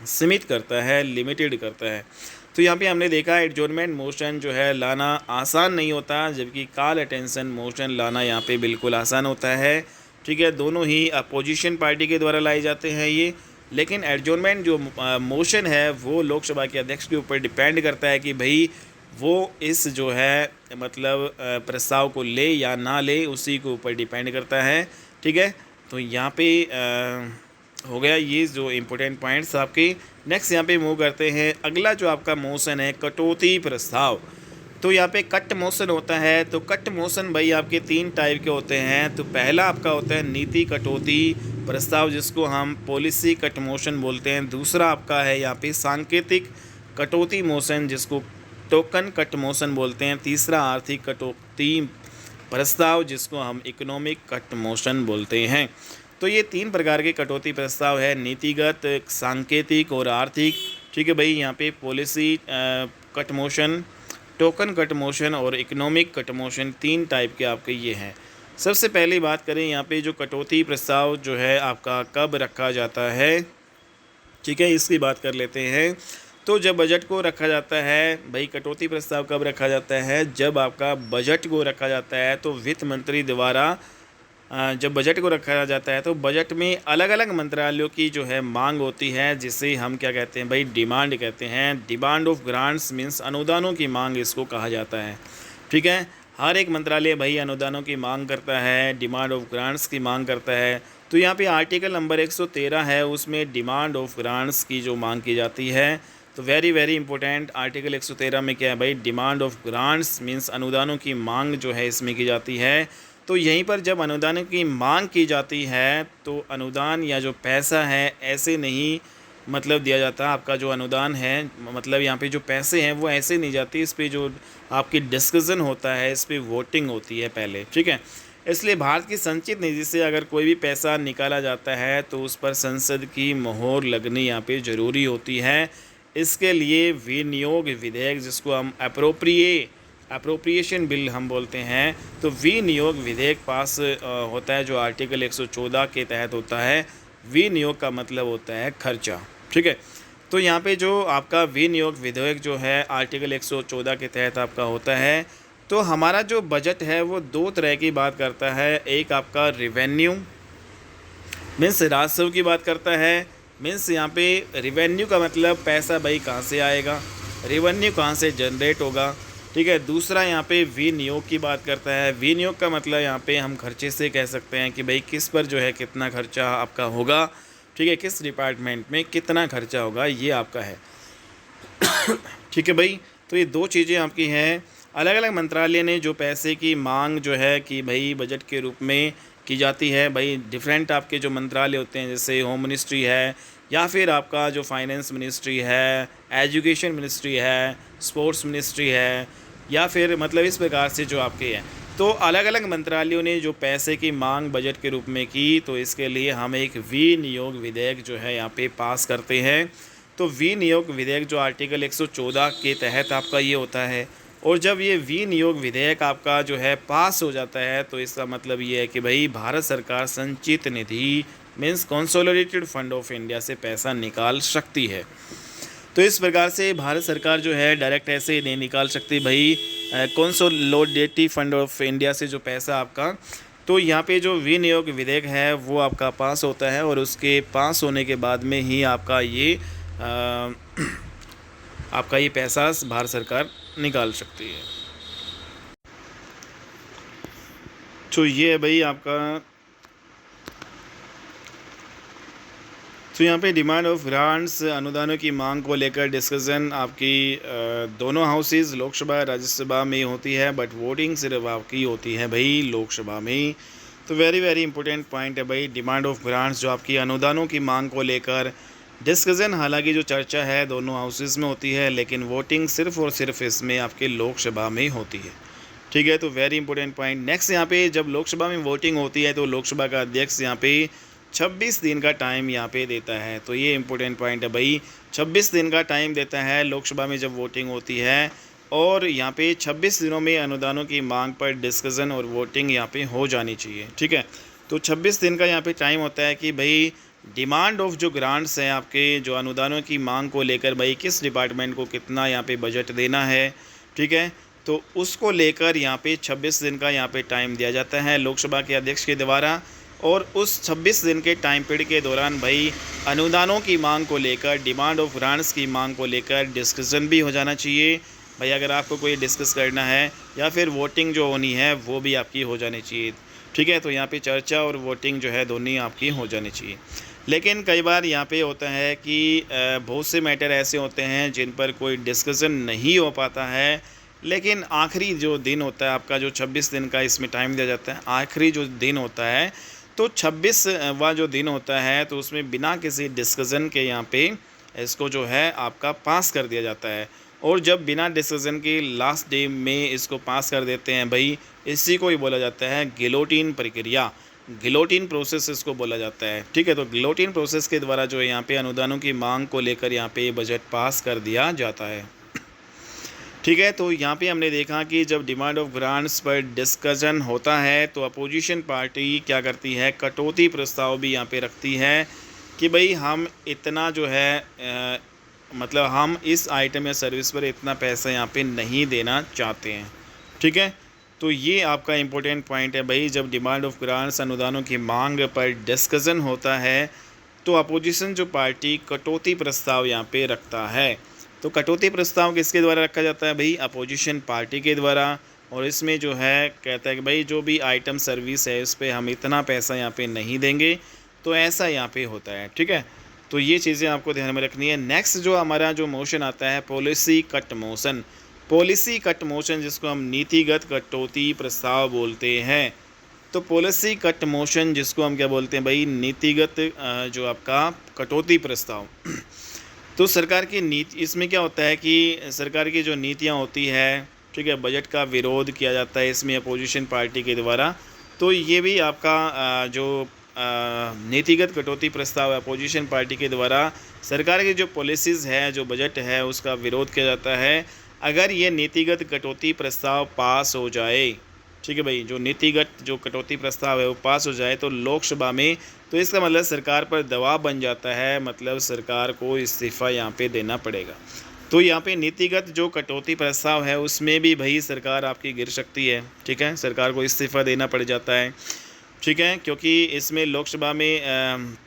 सीमित करता है, लिमिटेड करता है। तो यहाँ पे हमने देखा एडजॉर्नमेंट मोशन जो है लाना आसान नहीं होता, जबकि कॉल अटेंशन मोशन लाना यहाँ पे बिल्कुल आसान होता है। ठीक है, दोनों ही अपोजिशन पार्टी के द्वारा लाए जाते हैं ये, लेकिन एडजॉर्नमेंट जो मोशन है वो लोकसभा के अध्यक्ष के ऊपर डिपेंड करता है कि भाई वो इस जो है मतलब प्रस्ताव को ले या ना ले, उसी के ऊपर डिपेंड करता है। ठीक है, तो यहाँ पे हो गया ये जो इम्पोर्टेंट पॉइंट्स आपके। नेक्स्ट यहाँ पे मूव करते हैं, अगला जो आपका मोशन है कटौती प्रस्ताव। तो यहाँ पे कट मोशन होता है, तो कट मोशन भाई आपके 3 टाइप के होते हैं। तो पहला आपका होता है नीति कटौती प्रस्ताव, जिसको हम पॉलिसी कट मोशन बोलते हैं। दूसरा आपका है यहाँ पे सांकेतिक कटौती मोशन, जिसको टोकन कट मोशन बोलते हैं। तीसरा आर्थिक कटौती प्रस्ताव, जिसको हम इकोनॉमिक कट मोशन बोलते हैं। तो ये 3 प्रकार के कटौती प्रस्ताव है, नीतिगत, सांकेतिक और आर्थिक। ठीक है भाई, यहाँ पे policy cut motion, token cut motion और इकोनॉमिक कट मोशन 3 टाइप के आपके ये हैं। सबसे पहले बात करें यहाँ पे जो कटौती प्रस्ताव जो है आपका कब रखा जाता है। ठीक है, इसकी बात कर लेते हैं। तो जब बजट को रखा जाता है भाई, कटौती प्रस्ताव कब रखा जाता है, जब आपका बजट को रखा जाता है तो वित्त मंत्री द्वारा जब बजट को रखा जाता है तो बजट में अलग अलग मंत्रालयों की जो है मांग होती है, जिसे हम क्या कहते हैं भाई, डिमांड कहते हैं। डिमांड ऑफ ग्रांट्स मीन्स अनुदानों की मांग इसको कहा जाता है। ठीक है, हर एक मंत्रालय भाई अनुदानों की मांग करता है, डिमांड ऑफ ग्रांट्स की मांग करता है। तो यहाँ पे आर्टिकल नंबर 113 है, उसमें डिमांड ऑफ ग्रांट्स की जो मांग की जाती है। तो वेरी वेरी इंपॉर्टेंट आर्टिकल 113 में क्या है भाई, डिमांड ऑफ ग्रांट्स मीन्स अनुदानों की मांग जो है इसमें की जाती है। तो यहीं पर जब अनुदानों की मांग की जाती है तो अनुदान या जो पैसा है ऐसे नहीं मतलब दिया जाता। आपका जो अनुदान है मतलब यहाँ पे जो पैसे हैं वो ऐसे नहीं जाती, इस पे जो आपकी डिस्कशन होता है, इस पे वोटिंग होती है पहले, ठीक है। इसलिए भारत की संचित निधि से अगर कोई भी पैसा निकाला जाता है तो उस पर संसद की मोहर लगनी यहाँ पे ज़रूरी होती है। इसके लिए विनियोग विधेयक, जिसको हम अप्रोप्रिएशन बिल हम बोलते हैं, तो विनियोग विधेयक पास होता है जो आर्टिकल 114 के तहत होता है। विनियोग का मतलब होता है खर्चा, ठीक है। तो यहाँ पे जो आपका विनियोग विधेयक जो है आर्टिकल 114 के तहत आपका होता है। तो हमारा जो बजट है वो दो तरह की बात करता है। एक आपका रिवेन्यू मीन्स राजस्व की बात करता है। मीन्स यहाँ पे रिवेन्यू का मतलब पैसा भाई कहाँ से आएगा, रेवेन्यू कहाँ से जनरेट होगा, ठीक है। दूसरा यहाँ पे विनियोग की बात करता है। विनियोग का मतलब यहाँ पे हम खर्चे से कह सकते हैं कि भाई किस पर जो है कितना खर्चा आपका होगा, ठीक है, किस डिपार्टमेंट में कितना खर्चा होगा, ये आपका है, ठीक है भाई। तो ये दो चीज़ें आपकी हैं। अलग अलग मंत्रालय ने जो पैसे की मांग जो है कि भाई बजट के रूप में की जाती है, भाई डिफरेंट आपके जो मंत्रालय होते हैं, जैसे होम मिनिस्ट्री है या फिर आपका जो फाइनेंस मिनिस्ट्री है, एजुकेशन मिनिस्ट्री है, स्पोर्ट्स मिनिस्ट्री है, या फिर मतलब इस प्रकार से जो आपके हैं। तो अलग अलग मंत्रालयों ने जो पैसे की मांग बजट के रूप में की, तो इसके लिए हम एक विनियोग विधेयक जो है यहाँ पे पास करते हैं। तो विनियोग विधेयक जो आर्टिकल 114 के तहत आपका ये होता है। और जब ये विनियोग विधेयक आपका जो है पास हो जाता है तो इसका मतलब ये है कि भाई भारत सरकार संचित निधि means consolidated fund of India से पैसा निकाल सकती है। तो इस प्रकार से भारत सरकार जो है डायरेक्ट ऐसे नहीं निकाल सकती भाई कंसोलिडेटेड फंड ऑफ इंडिया से जो पैसा आपका। तो यहाँ पे जो विनियोग विधेयक है वो आपका पास होता है और उसके पास होने के बाद में ही आपका ये पैसा भारत सरकार निकाल सकती है। तो ये है भाई आपका। तो यहाँ पे डिमांड ऑफ ग्रांट्स अनुदानों की मांग को लेकर डिस्कशन आपकी दोनों हाउसेज लोकसभा राज्यसभा में होती है, बट वोटिंग सिर्फ आपकी होती है भाई लोकसभा में। तो वेरी वेरी इंपॉर्टेंट पॉइंट है भाई, डिमांड ऑफ ग्रांट्स जो आपकी अनुदानों की मांग को लेकर डिस्कशन, हालांकि जो चर्चा है दोनों हाउसेज में होती है, लेकिन वोटिंग सिर्फ और सिर्फ इसमें आपके लोकसभा में होती है, ठीक है। तो वेरी इंपॉर्टेंट पॉइंट। नेक्स्ट यहाँ पे जब लोकसभा में वोटिंग होती है तो लोकसभा का अध्यक्ष यहाँ पे 26 दिन का टाइम यहाँ पे देता है। तो ये इंपॉर्टेंट पॉइंट है भाई, 26 दिन का टाइम देता है लोकसभा में जब वोटिंग होती है। और यहाँ पे 26 दिनों में अनुदानों की मांग पर डिस्कशन और वोटिंग यहाँ पे हो जानी चाहिए, ठीक है। तो 26 दिन का यहाँ पे टाइम होता है कि भाई डिमांड ऑफ जो ग्रांट्स हैं आपके जो अनुदानों की मांग को लेकर भाई किस डिपार्टमेंट को कितना यहाँ पे बजट देना है, ठीक है। तो उसको लेकर यहाँ पे 26 दिन का यहाँ पे टाइम दिया जाता है लोकसभा के अध्यक्ष के द्वारा। और उस 26 दिन के टाइम पीरियड के दौरान भाई अनुदानों की मांग को लेकर, डिमांड ऑफ ग्रांट्स की मांग को लेकर डिस्कशन भी हो जाना चाहिए भाई। अगर आपको कोई डिस्कस करना है या फिर वोटिंग जो होनी है वो भी आपकी हो जानी चाहिए, ठीक है। तो यहाँ पे चर्चा और वोटिंग जो है दोनों आपकी हो जानी चाहिए। लेकिन कई बार यहाँ पे होता है कि बहुत से मैटर ऐसे होते हैं जिन पर कोई डिस्कशन नहीं हो पाता है, लेकिन आखिरी जो दिन होता है आपका, जो 26 दिन का इसमें टाइम दिया जाता है, आखिरी जो दिन होता है तो 26वां जो दिन होता है तो उसमें बिना किसी डिस्कशन के यहाँ पे इसको जो है आपका पास कर दिया जाता है। और जब बिना डिस्कशन के लास्ट डे में इसको पास कर देते हैं भाई, इसी को ही बोला जाता है गिलोटिन प्रक्रिया, गिलोटिन प्रोसेस इसको बोला जाता है, ठीक है। तो गिलोटिन प्रोसेस के द्वारा जो है यहाँ पे अनुदानों की मांग को लेकर यहाँ पे बजट पास कर दिया जाता है, ठीक है। तो यहाँ पे हमने देखा कि जब डिमांड ऑफ ग्रांट्स पर डिस्कशन होता है तो अपोजिशन पार्टी क्या करती है, कटौती प्रस्ताव भी यहाँ पे रखती है कि भाई हम इतना जो है मतलब हम इस आइटम या सर्विस पर इतना पैसा यहाँ पे नहीं देना चाहते हैं, ठीक है। तो ये आपका इम्पोर्टेंट पॉइंट है भाई, जब डिमांड ऑफ ग्रांट्स अनुदानों की मांग पर डिस्कशन होता है तो अपोजिशन जो पार्टी कटौती प्रस्ताव यहाँ पे रखता है। तो कटौती प्रस्ताव किसके द्वारा रखा जाता है भाई, अपोजिशन पार्टी के द्वारा। और इसमें जो है कहता है कि भाई जो भी आइटम सर्विस है उस पर हम इतना पैसा यहाँ पे नहीं देंगे, तो ऐसा यहाँ पे होता है, ठीक है। तो ये चीज़ें आपको ध्यान में रखनी है। नेक्स्ट जो हमारा जो मोशन आता है policy cut motion. Policy cut motion जिसको हम नीतिगत कटौती प्रस्ताव बोलते हैं। तो पॉलिसी कट मोशन जिसको हम क्या बोलते हैं भाई, नीतिगत जो आपका कटौती प्रस्ताव। तो सरकार की नीति, इसमें क्या होता है कि सरकार की जो नीतियाँ होती है, ठीक है, बजट का विरोध किया जाता है इसमें अपोजिशन पार्टी के द्वारा। तो ये भी आपका जो नीतिगत कटौती प्रस्ताव अपोजिशन पार्टी के द्वारा सरकार की जो पॉलिसीज़ है, जो बजट है, उसका विरोध किया जाता है। अगर ये नीतिगत कटौती प्रस्ताव पास हो जाए, ठीक है भाई, जो नीतिगत जो कटौती प्रस्ताव है वो पास हो जाए तो लोकसभा में, तो इसका मतलब सरकार पर दबाव बन जाता है, मतलब सरकार को इस्तीफ़ा यहाँ पे देना पड़ेगा। तो यहाँ पे नीतिगत जो कटौती प्रस्ताव है उसमें भी भाई सरकार आपकी गिर सकती है, ठीक है, सरकार को इस्तीफ़ा देना पड़ जाता है, ठीक है, क्योंकि इसमें लोकसभा में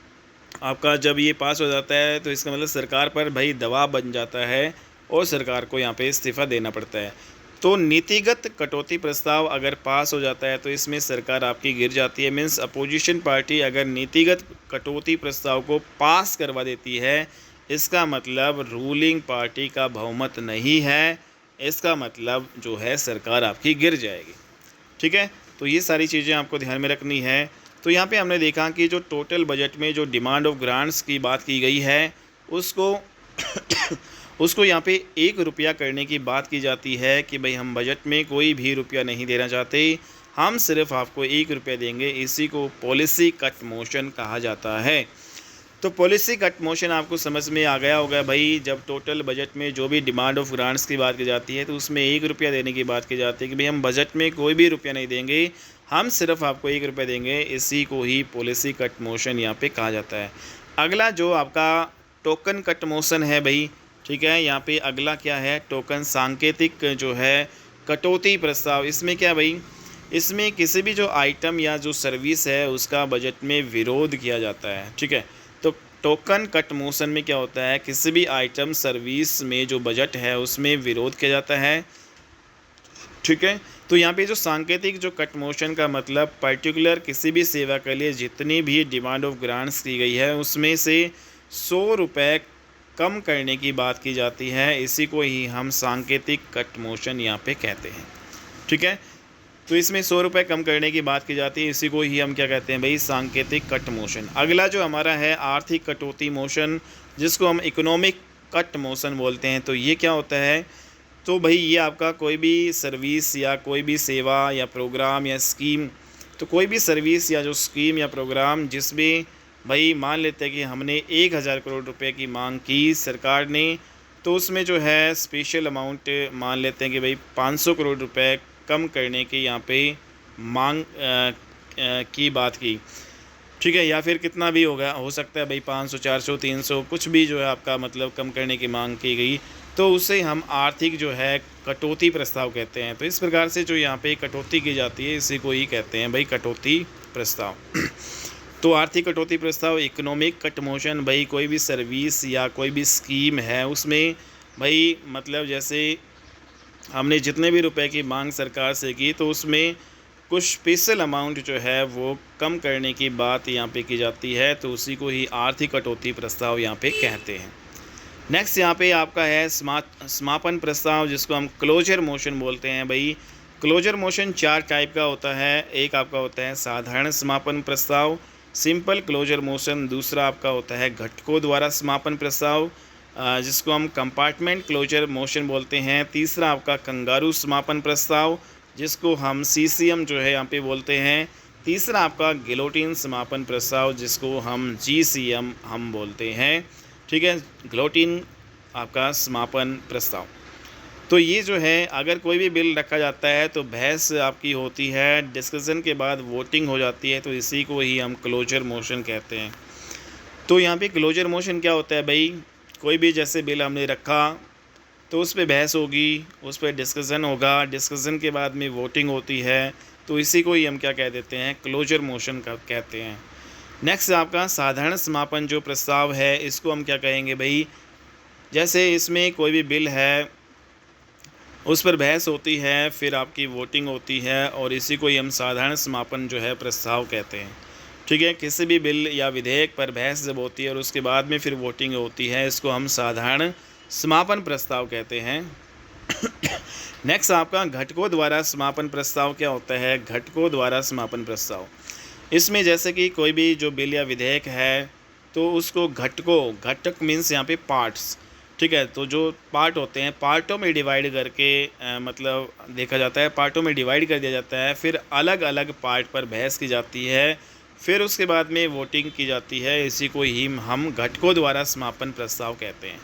आपका जब ये पास हो जाता है तो इसका मतलब सरकार पर भाई दबाव बन जाता है और सरकार को यहाँ पे इस्तीफ़ा देना पड़ता है। तो नीतिगत कटौती प्रस्ताव अगर पास हो जाता है तो इसमें सरकार आपकी गिर जाती है। मीन्स अपोजिशन पार्टी अगर नीतिगत कटौती प्रस्ताव को पास करवा देती है, इसका मतलब रूलिंग पार्टी का बहुमत नहीं है, इसका मतलब जो है सरकार आपकी गिर जाएगी, ठीक है। तो ये सारी चीज़ें आपको ध्यान में रखनी है। तो यहाँ पे हमने देखा कि जो टोटल बजट में जो डिमांड ऑफ ग्रांट्स की बात की गई है उसको उसको यहाँ पे 1 रुपया करने की बात की जाती है कि भाई हम बजट में कोई भी रुपया नहीं देना चाहते, हम सिर्फ आपको 1 रुपया देंगे। इसी को पॉलिसी कट मोशन कहा जाता है। तो पॉलिसी कट मोशन आपको समझ में आ गया होगा भाई, जब टोटल बजट में जो भी डिमांड ऑफ ग्रांट्स की बात की जाती है तो उसमें 1 रुपया देने की बात की जाती है कि भाई हम बजट में कोई भी रुपया नहीं देंगे, हम सिर्फ आपको 1 रुपया देंगे। इसी को ही पॉलिसी कट मोशन यहाँ पे कहा जाता है। अगला जो आपका टोकन कट मोशन है भाई, ठीक है, यहाँ पे अगला क्या है, टोकन सांकेतिक जो है कटौती प्रस्ताव। इसमें क्या भाई, इसमें किसी भी जो आइटम या जो सर्विस है उसका बजट में विरोध किया जाता है, ठीक है। तो टोकन कट मोशन में क्या होता है, किसी भी आइटम सर्विस में जो बजट है उसमें विरोध किया जाता है, ठीक है। तो यहाँ पे जो सांकेतिक जो कट मोशन का मतलब पर्टिकुलर किसी भी सेवा के लिए जितनी भी डिमांड ऑफ ग्रांट्स की गई है उसमें से 100 रुपये कम करने की बात की जाती है। इसी को ही हम सांकेतिक कट मोशन यहाँ पे कहते हैं, ठीक है। तो इसमें 100 रुपये कम करने की बात की जाती है, इसी को ही हम क्या कहते हैं भाई, सांकेतिक कट मोशन। अगला जो हमारा है आर्थिक कटौती मोशन, जिसको हम इकोनॉमिक कट मोशन बोलते हैं। तो ये क्या होता है, तो भाई ये आपका कोई भी सर्विस या कोई भी सेवा या प्रोग्राम या स्कीम, तो कोई भी सर्विस या जो स्कीम या प्रोग्राम जिसमें भाई मान लेते हैं कि हमने 1000 करोड़ रुपए की मांग की सरकार ने, तो उसमें जो है स्पेशल अमाउंट मान लेते हैं कि भाई 500 करोड़ रुपए कम करने की यहाँ पे मांग की बात की, ठीक है, या फिर कितना भी होगा, हो सकता है भाई 500, 400, 300 कुछ भी जो है आपका मतलब कम करने की मांग की गई, तो उसे हम आर्थिक जो है कटौती प्रस्ताव कहते हैं। तो इस प्रकार से जो यहाँ पे कटौती की जाती है इसी को ही कहते हैं भाई कटौती प्रस्ताव। तो आर्थिक कटौती प्रस्ताव, इकोनॉमिक कट मोशन, भाई कोई भी सर्विस या कोई भी स्कीम है उसमें भाई मतलब जैसे हमने जितने भी रुपए की मांग सरकार से की तो उसमें कुछ स्पेशल अमाउंट जो है वो कम करने की बात यहाँ पे की जाती है, तो उसी को ही आर्थिक कटौती प्रस्ताव यहाँ पे कहते हैं। नेक्स्ट यहाँ पे आपका है समापन प्रस्ताव, जिसको हम क्लोजर मोशन बोलते हैं। भाई क्लोजर मोशन 4 टाइप का होता है। एक आपका होता है साधारण समापन प्रस्ताव, सिंपल क्लोजर मोशन। दूसरा आपका होता है घटकों द्वारा समापन प्रस्ताव, जिसको हम कंपार्टमेंट क्लोजर मोशन बोलते हैं। तीसरा आपका कंगारू समापन प्रस्ताव, जिसको हम CCM जो है यहाँ पे बोलते हैं। तीसरा आपका गिलोटिन समापन प्रस्ताव, जिसको हम GCM हम बोलते हैं, ठीक है, गिलोटिन आपका समापन प्रस्ताव। तो ये जो है अगर कोई भी बिल रखा जाता है तो बहस आपकी होती है, डिस्कशन के बाद वोटिंग हो जाती है, तो इसी को ही हम क्लोजर मोशन कहते हैं। तो यहाँ पे क्लोजर मोशन क्या होता है भाई, कोई भी जैसे बिल हमने रखा तो उस पर बहस होगी, उस पर डिस्कशन होगा, डिस्कशन के बाद में वोटिंग होती है, तो इसी को ही हम क्या कह देते हैं, क्लोजर मोशन का कहते हैं। नेक्स्ट आपका साधारण समापन जो प्रस्ताव है इसको हम क्या कहेंगे भाई, जैसे इसमें कोई भी बिल है उस पर बहस होती है, फिर आपकी वोटिंग होती है, और इसी को ही हम साधारण समापन जो है प्रस्ताव कहते हैं, ठीक है। किसी भी बिल या विधेयक पर बहस जब होती है और उसके बाद में फिर वोटिंग होती है, इसको हम साधारण समापन प्रस्ताव कहते हैं। नेक्स्ट आपका घटकों द्वारा समापन प्रस्ताव क्या होता है? घटकों द्वारा समापन प्रस्ताव, इसमें जैसे कि कोई भी जो बिल या विधेयक है तो उसको घटकों, घटक मीन्स यहाँ पे पार्ट्स, ठीक है। तो जो पार्ट होते हैं पार्टों में डिवाइड करके मतलब देखा जाता है, पार्टों में डिवाइड कर दिया जाता है, फिर अलग अलग पार्ट पर बहस की जाती है, फिर उसके बाद में वोटिंग की जाती है। इसी को ही हम घटकों द्वारा समापन प्रस्ताव कहते हैं।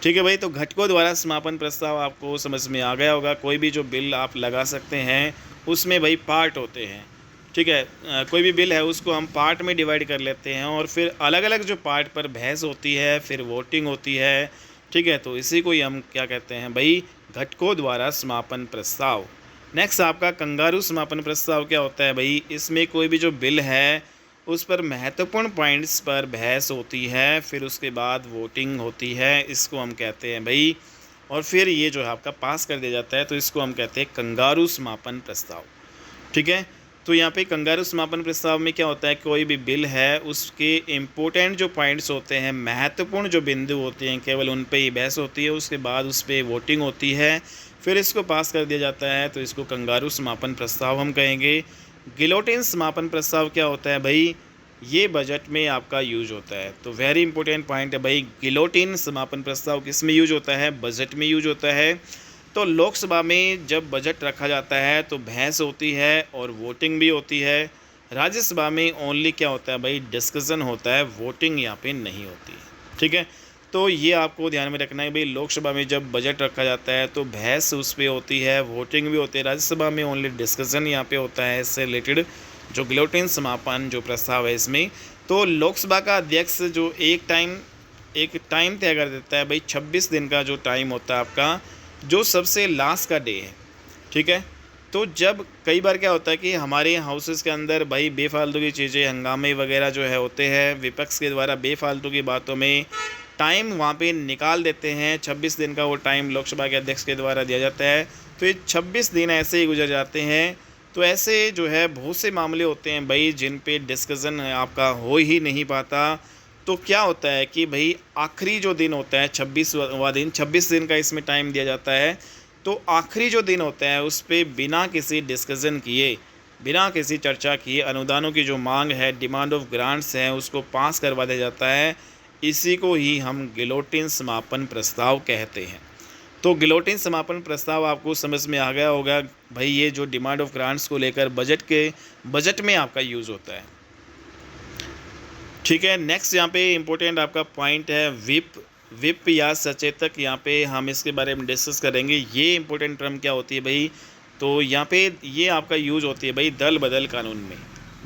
ठीक है भाई, तो घटकों द्वारा समापन प्रस्ताव आपको समझ में आ गया होगा। कोई भी जो बिल आप लगा सकते हैं उसमें भाई पार्ट होते हैं, ठीक है। कोई भी बिल है उसको हम पार्ट में डिवाइड कर लेते हैं और फिर अलग अलग जो पार्ट पर बहस होती है, फिर वोटिंग होती है, ठीक है। तो इसी को ही हम क्या कहते हैं भाई? घटकों द्वारा समापन प्रस्ताव। नेक्स्ट आपका कंगारू समापन प्रस्ताव क्या होता है भाई? इसमें कोई भी जो बिल है उस पर महत्वपूर्ण पॉइंट्स पर बहस होती है, फिर उसके बाद वोटिंग होती है, इसको हम कहते हैं भाई, और फिर ये जो है आपका पास कर दिया जाता है, तो इसको हम कहते हैं कंगारू समापन प्रस्ताव। ठीक है। तो यहाँ पे कंगारू समापन प्रस्ताव में क्या होता है? कोई भी बिल है उसके इम्पोर्टेंट जो पॉइंट्स होते हैं, महत्वपूर्ण जो बिंदु होते हैं, केवल उन पे ही बहस होती है, उसके बाद उस पर वोटिंग होती है, फिर इसको पास कर दिया जाता है, तो इसको कंगारू समापन प्रस्ताव हम कहेंगे। गिलोटिन समापन प्रस्ताव क्या होता है भाई? ये बजट में आपका यूज होता है। तो वेरी इंपॉर्टेंट पॉइंट है भाई, गिलोटिन समापन प्रस्ताव किस में यूज होता है? बजट में यूज होता है। तो लोकसभा में जब बजट रखा जाता है तो बहस होती है और वोटिंग भी होती है। राज्यसभा में ओनली क्या होता है भाई? डिस्कशन होता है, वोटिंग यहाँ पे नहीं होती है। ठीक है। तो ये आपको ध्यान में रखना है भाई, लोकसभा में जब बजट रखा जाता है तो बहस उस पर होती है, वोटिंग भी होती है। राज्यसभा में ओनली डिस्कशन यहाँ पे होता है इससे रिलेटेड, जो गिलोटिन समापन जो प्रस्ताव है इसमें। तो लोकसभा का अध्यक्ष जो एक टाइम तय कर देता है भाई, 26 दिन का जो टाइम होता है आपका, जो सबसे लास्ट का डे है। ठीक है। तो जब कई बार क्या होता है कि हमारे हाउसेस के अंदर भाई बेफालतू की चीज़ें, हंगामे वगैरह जो है होते हैं, विपक्ष के द्वारा बेफालतू की बातों में टाइम वहाँ पे निकाल देते हैं। 26 दिन का वो टाइम लोकसभा के अध्यक्ष के द्वारा दिया जाता है, तो ये 26 दिन ऐसे ही गुजर जाते हैं। तो ऐसे जो है बहुत से मामले होते हैं भाई जिन पे डिस्कशन आपका हो ही नहीं पाता। तो क्या होता है कि भाई आखिरी जो दिन होता है 26वां दिन, 26 दिन का इसमें टाइम दिया जाता है, तो आखिरी जो दिन होता है उस पर बिना किसी डिस्कशन किए, बिना किसी चर्चा किए, अनुदानों की जो मांग है, डिमांड ऑफ ग्रांट्स हैं, उसको पास करवा दिया जाता है। इसी को ही हम गिलोटिन समापन प्रस्ताव कहते हैं। तो गिलोटिन समापन प्रस्ताव आपको समझ में आ गया होगा भाई, ये जो डिमांड ऑफ ग्रांट्स को लेकर बजट में आपका यूज़ होता है। ठीक है। नेक्स्ट यहाँ पे इम्पोर्टेंट आपका पॉइंट है विप या सचेतक। यहाँ पे हम इसके बारे में डिस्कस करेंगे। ये इम्पोर्टेंट टर्म क्या होती है भाई? तो यहाँ पे ये आपका यूज़ होती है भाई दल बदल कानून में।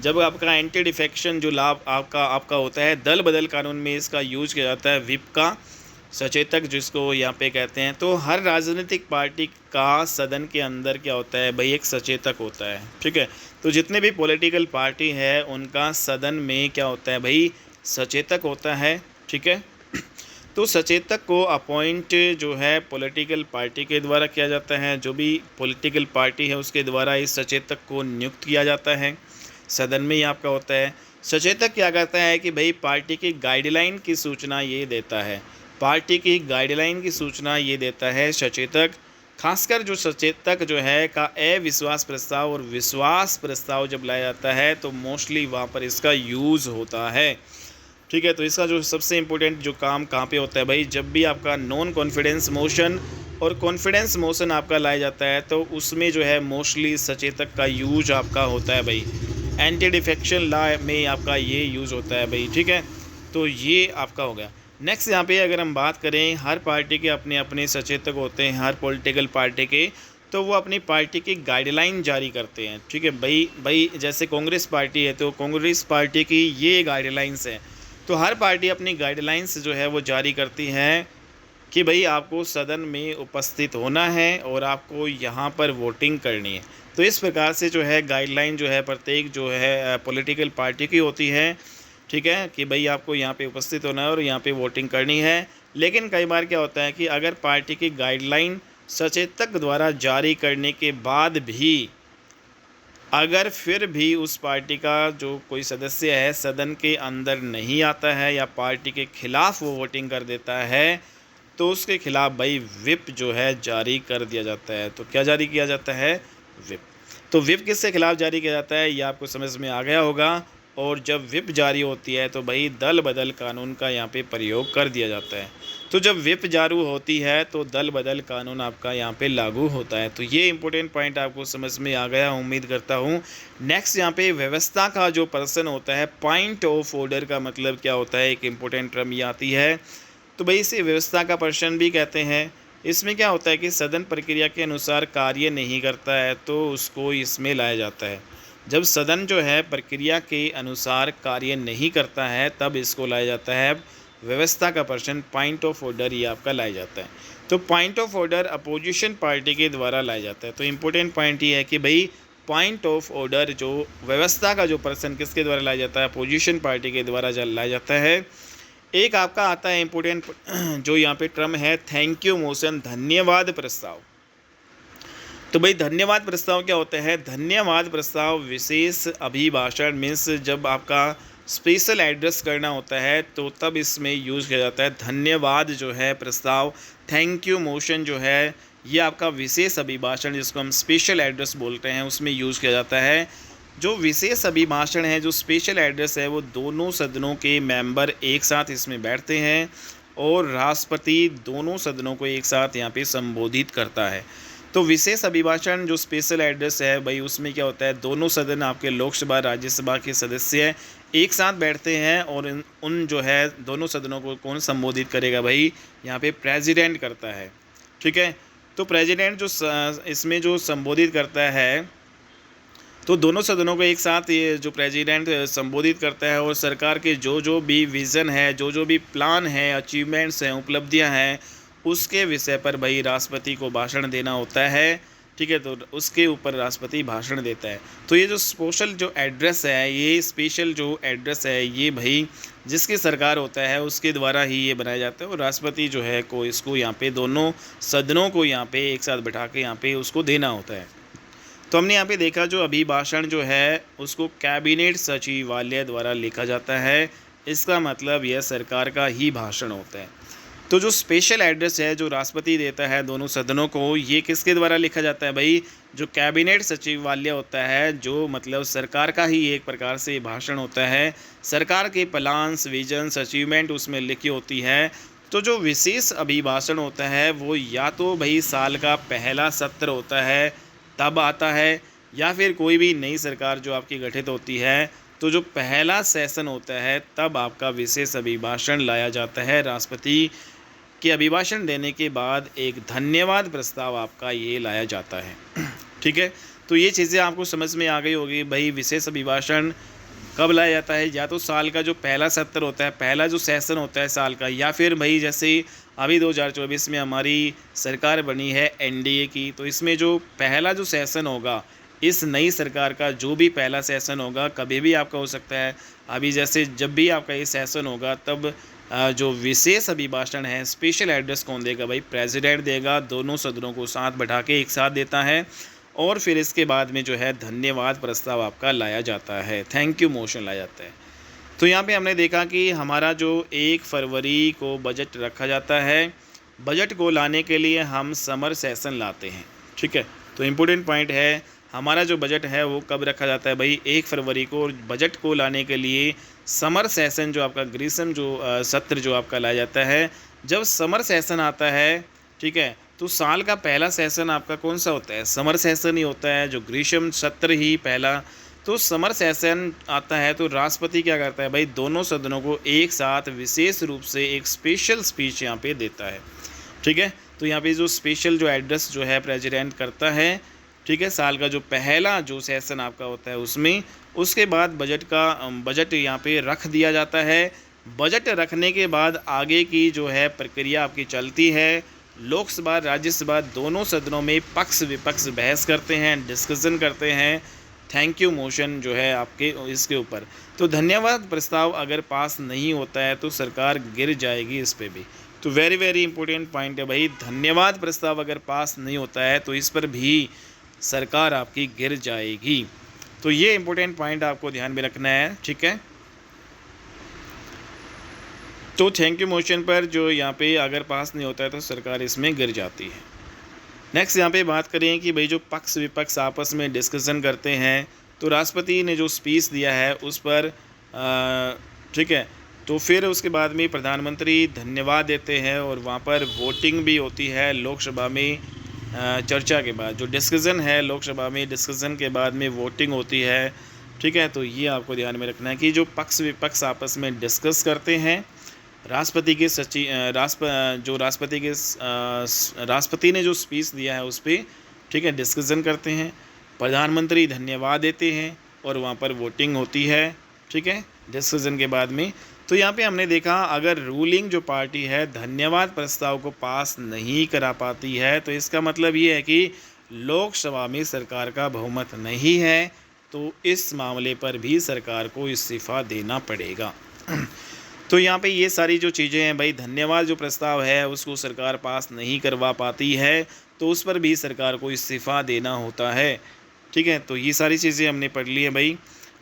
जब आपका एंटी डिफेक्शन जो लाभ आपका होता है, दल बदल कानून में इसका यूज किया जाता है विप का, सचेतक जिसको यहाँ पे कहते हैं। तो हर राजनीतिक पार्टी का सदन के अंदर क्या होता है भाई? एक सचेतक होता है। ठीक है। तो जितने भी पॉलिटिकल पार्टी है उनका सदन में क्या होता है भाई? सचेतक होता है। ठीक है। तो सचेतक को अपॉइंट जो है पॉलिटिकल पार्टी के द्वारा किया जाता है। जो भी पॉलिटिकल पार्टी है उसके द्वारा इस सचेतक को नियुक्त किया जाता है, सदन में ही आपका होता है। सचेतक क्या करता है कि भाई पार्टी की गाइडलाइन की सूचना ये देता है, पार्टी की गाइडलाइन की सूचना ये देता है सचेतक। खासकर जो सचेतक जो है का अविश्वास प्रस्ताव और विश्वास प्रस्ताव जब लाया जाता है तो मोस्टली वहाँ पर इसका यूज़ होता है। ठीक है। तो इसका जो सबसे इम्पोर्टेंट जो काम कहाँ पे होता है भाई? जब भी आपका नॉन कॉन्फिडेंस मोशन और कॉन्फिडेंस मोशन आपका लाया जाता है तो उसमें जो है मोस्टली सचेतक का यूज आपका होता है भाई। एंटी डिफेक्शन लॉ में आपका ये यूज़ होता है भाई। ठीक है। तो ये आपका हो गया। नेक्स्ट यहाँ पे अगर हम बात करें, हर पार्टी के अपने अपने सचेतक होते हैं, हर पॉलिटिकल पार्टी के, तो वो अपनी पार्टी की गाइडलाइन जारी करते हैं। ठीक है भाई जैसे कांग्रेस पार्टी है तो कांग्रेस पार्टी की ये गाइडलाइंस है। तो हर पार्टी अपनी गाइडलाइंस जो है वो जारी करती है कि भाई आपको सदन में उपस्थित होना है और आपको यहाँ पर वोटिंग करनी है। तो इस प्रकार से जो है गाइडलाइन जो है प्रत्येक जो है पॉलिटिकल पार्टी की होती है। ठीक है, कि भाई आपको यहाँ पे उपस्थित होना है और यहाँ पे वोटिंग करनी है। लेकिन कई बार क्या होता है कि अगर पार्टी की गाइडलाइन सचेतक द्वारा जारी करने के बाद भी अगर फिर भी उस पार्टी का जो कोई सदस्य है सदन के अंदर नहीं आता है या पार्टी के खिलाफ वो वोटिंग कर देता है तो उसके खिलाफ भाई व्हिप जो है जारी कर दिया जाता है। तो क्या जारी किया जाता है? व्हिप। तो व्हिप किसके खिलाफ जारी किया जाता है ये आपको समझ में आ गया होगा। और जब व्हिप जारी होती है तो भाई दल बदल कानून का यहाँ पे प्रयोग कर दिया जाता है। तो जब व्हिप जारी होती है तो दल बदल कानून आपका यहाँ पे लागू होता है। तो ये इंपॉर्टेंट पॉइंट आपको समझ में आ गया उम्मीद करता हूँ। नेक्स्ट यहाँ पे व्यवस्था का जो पर्सन होता है, पॉइंट ऑफ ऑर्डर का मतलब क्या होता है, एक इम्पोर्टेंट टर्म ये आती है। तो भाई इसे व्यवस्था का पर्सन भी कहते हैं। इसमें क्या होता है कि सदन प्रक्रिया के अनुसार कार्य नहीं करता है तो उसको इसमें लाया जाता है। जब सदन जो है प्रक्रिया के अनुसार कार्य नहीं करता है तब इसको लाया जाता है व्यवस्था का पर्सन, पॉइंट ऑफ ऑर्डर ये आपका लाया जाता है। तो point of order opposition party के द्वारा लाया जाता है। तो इम्पोर्टेंट पॉइंट ये है कि भाई पॉइंट ऑफ ऑर्डर जो व्यवस्था का जो पर्सन किसके द्वारा लाया जाता है, अपोजिशन पार्टी के द्वारा लाया जाता है। एक आपका आता है इम्पोर्टेंट जो यहाँ पे टर्म है, थैंक यू मोशन, धन्यवाद प्रस्ताव। तो भाई धन्यवाद प्रस्ताव क्या होता है? धन्यवाद प्रस्ताव विशेष अभिभाषण मीन्स जब आपका स्पेशल एड्रेस करना होता है तो तब इसमें यूज़ किया जाता है। धन्यवाद जो है प्रस्ताव, थैंक यू मोशन जो है ये आपका विशेष अभिभाषण जिसको हम स्पेशल एड्रेस बोलते हैं उसमें यूज़ किया जाता है। जो विशेष अभिभाषण है, जो स्पेशल एड्रेस है, वो दोनों सदनों के मेंबर एक साथ इसमें बैठते हैं और राष्ट्रपति दोनों सदनों को एक साथ यहाँ पे संबोधित करता है। तो विशेष अभिभाषण जो स्पेशल एड्रेस है भाई उसमें क्या होता है, दोनों सदन आपके लोकसभा राज्यसभा के सदस्य एक साथ बैठते हैं और उन जो है दोनों सदनों को कौन संबोधित करेगा भाई, यहाँ पे प्रेसिडेंट करता है। ठीक है, तो प्रेसिडेंट जो इसमें जो संबोधित करता है तो दोनों सदनों को एक साथ ये जो प्रेसिडेंट संबोधित करता है और सरकार के जो भी विज़न है, जो भी प्लान है, अचीवमेंट्स हैं, उपलब्धियां हैं, उसके विषय पर भाई राष्ट्रपति को भाषण देना होता है। ठीक है, तो उसके ऊपर राष्ट्रपति भाषण देता है। तो ये जो स्पेशल जो एड्रेस है, ये स्पेशल जो एड्रेस है ये भाई जिसकी सरकार होता है उसके द्वारा ही ये बनाया जाता है और राष्ट्रपति जो है को इसको यहाँ पे दोनों सदनों को यहाँ पे एक साथ बैठा के यहाँ पे उसको देना होता है। तो हमने यहाँ पे देखा जो अभिभाषण जो है उसको कैबिनेट सचिवालय द्वारा लिखा जाता है। इसका मतलब यह सरकार का ही भाषण होता है। तो जो स्पेशल एड्रेस है जो राष्ट्रपति देता है दोनों सदनों को, ये किसके द्वारा लिखा जाता है भाई, जो कैबिनेट सचिवालय होता है, जो मतलब सरकार का ही एक प्रकार से भाषण होता है। सरकार के प्लान्स, विजन्स, अचीवमेंट उसमें लिखी होती है। तो जो विशेष अभिभाषण होता है वो या तो भाई साल का पहला सत्र होता है तब आता है, या फिर कोई भी नई सरकार जो आपकी गठित होती है तो जो पहला सेशन होता है तब आपका विशेष अभिभाषण लाया जाता है। राष्ट्रपति के अभिभाषण देने के बाद एक धन्यवाद प्रस्ताव आपका ये लाया जाता है। ठीक है, तो ये चीज़ें आपको समझ में आ गई होगी भाई। विशेष अभिभाषण कब लाया जाता है, या तो साल का जो पहला सत्र होता है, पहला जो सेशन होता है साल का, या फिर भाई जैसे अभी 2024 में हमारी सरकार बनी है एनडीए की, तो इसमें जो पहला जो सेशन होगा इस नई सरकार का, जो भी पहला सेशन होगा कभी भी आपका हो सकता है। अभी जैसे जब भी आपका ये सेशन होगा तब जो विशेष अभिभाषण है, स्पेशल एड्रेस कौन देगा भाई, प्रेसिडेंट देगा। दोनों सदनों को साथ बैठा के एक साथ देता है और फिर इसके बाद में जो है धन्यवाद प्रस्ताव आपका लाया जाता है, थैंक यू मोशन लाया जाता है। तो यहाँ पे हमने देखा कि हमारा जो 1 फरवरी को बजट रखा जाता है, बजट को लाने के लिए हम समर सेशन लाते हैं। ठीक है, तो इम्पोर्टेंट पॉइंट है हमारा जो बजट है वो कब रखा जाता है भाई, 1 फरवरी को। और बजट को लाने के लिए समर सेशन जो आपका ग्रीष्म जो सत्र जो आपका लाया जाता है। जब समर सेशन आता है, ठीक है, तो साल का पहला सेशन आपका कौन सा होता है, समर सेशन ही होता है, जो ग्रीष्म सत्र ही पहला। तो समर सेशन आता है तो राष्ट्रपति क्या करता है भाई, दोनों सदनों को एक साथ विशेष रूप से एक स्पेशल स्पीच यहाँ पे देता है। ठीक है, तो यहाँ पे जो स्पेशल जो एड्रेस जो है प्रेसिडेंट करता है, ठीक है, साल का जो पहला जो सेशन आपका होता है उसमें। उसके बाद बजट यहाँ पे रख दिया जाता है। बजट रखने के बाद आगे की जो है प्रक्रिया आपकी चलती है। लोकसभा राज्यसभा दोनों सदनों में पक्ष विपक्ष बहस करते हैं, डिस्कशन करते हैं, थैंक यू मोशन जो है आपके इसके ऊपर। तो धन्यवाद प्रस्ताव अगर पास नहीं होता है तो सरकार गिर जाएगी इस पे भी। तो वेरी इंपॉर्टेंट पॉइंट है भाई, धन्यवाद प्रस्ताव अगर पास नहीं होता है तो इस पर भी सरकार आपकी गिर जाएगी। तो ये इंपॉर्टेंट पॉइंट आपको ध्यान में रखना है, ठीक है। तो थैंक यू मोशन पर जो यहाँ पे अगर पास नहीं होता है तो सरकार इसमें गिर जाती है। नेक्स्ट यहाँ पे बात करें कि भाई जो पक्ष विपक्ष आपस में डिस्कशन करते हैं, तो राष्ट्रपति ने जो स्पीच दिया है उस पर ठीक है, तो फिर उसके बाद में प्रधानमंत्री धन्यवाद देते हैं और वहाँ पर वोटिंग भी होती है लोकसभा में। चर्चा के बाद जो डिस्कशन है लोकसभा में, डिस्कशन के बाद में वोटिंग होती है, ठीक है। तो ये आपको ध्यान में रखना है कि जो पक्ष विपक्ष आपस में डिस्कस करते हैं, राष्ट्रपति के राष्ट्रपति ने जो स्पीच दिया है उस पर, ठीक है, डिस्कशन करते हैं, प्रधानमंत्री धन्यवाद देते हैं और वहाँ पर वोटिंग होती है, ठीक है, डिस्कशन के बाद में। तो यहाँ पे हमने देखा अगर रूलिंग जो पार्टी है धन्यवाद प्रस्ताव को पास नहीं करा पाती है तो इसका मतलब ये है कि लोकसभा में सरकार का बहुमत नहीं है, तो इस मामले पर भी सरकार को इस्तीफ़ा देना पड़ेगा। तो यहाँ पे ये सारी जो चीज़ें हैं भाई, धन्यवाद जो प्रस्ताव है उसको सरकार पास नहीं करवा पाती है तो उस पर भी सरकार को इस्तीफ़ा देना होता है, ठीक है। तो ये सारी चीज़ें हमने पढ़ ली है भाई।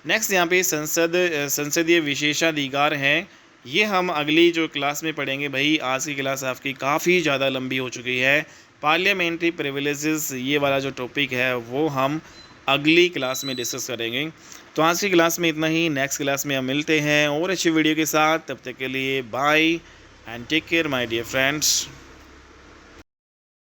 नेक्स्ट यहाँ पे संसदीय विशेषाधिकार हैं, ये हम अगली जो क्लास में पढ़ेंगे भाई। आज की क्लास आपकी काफ़ी ज़्यादा लंबी हो चुकी है। पार्लियामेंट्री प्रिविलेजेस ये वाला जो टॉपिक है वो हम अगली क्लास में डिस्कस करेंगे। तो आज की क्लास में इतना ही, नेक्स्ट क्लास में हम मिलते हैं और अच्छी वीडियो के साथ। तब तक के लिए bye and take care my dear friends.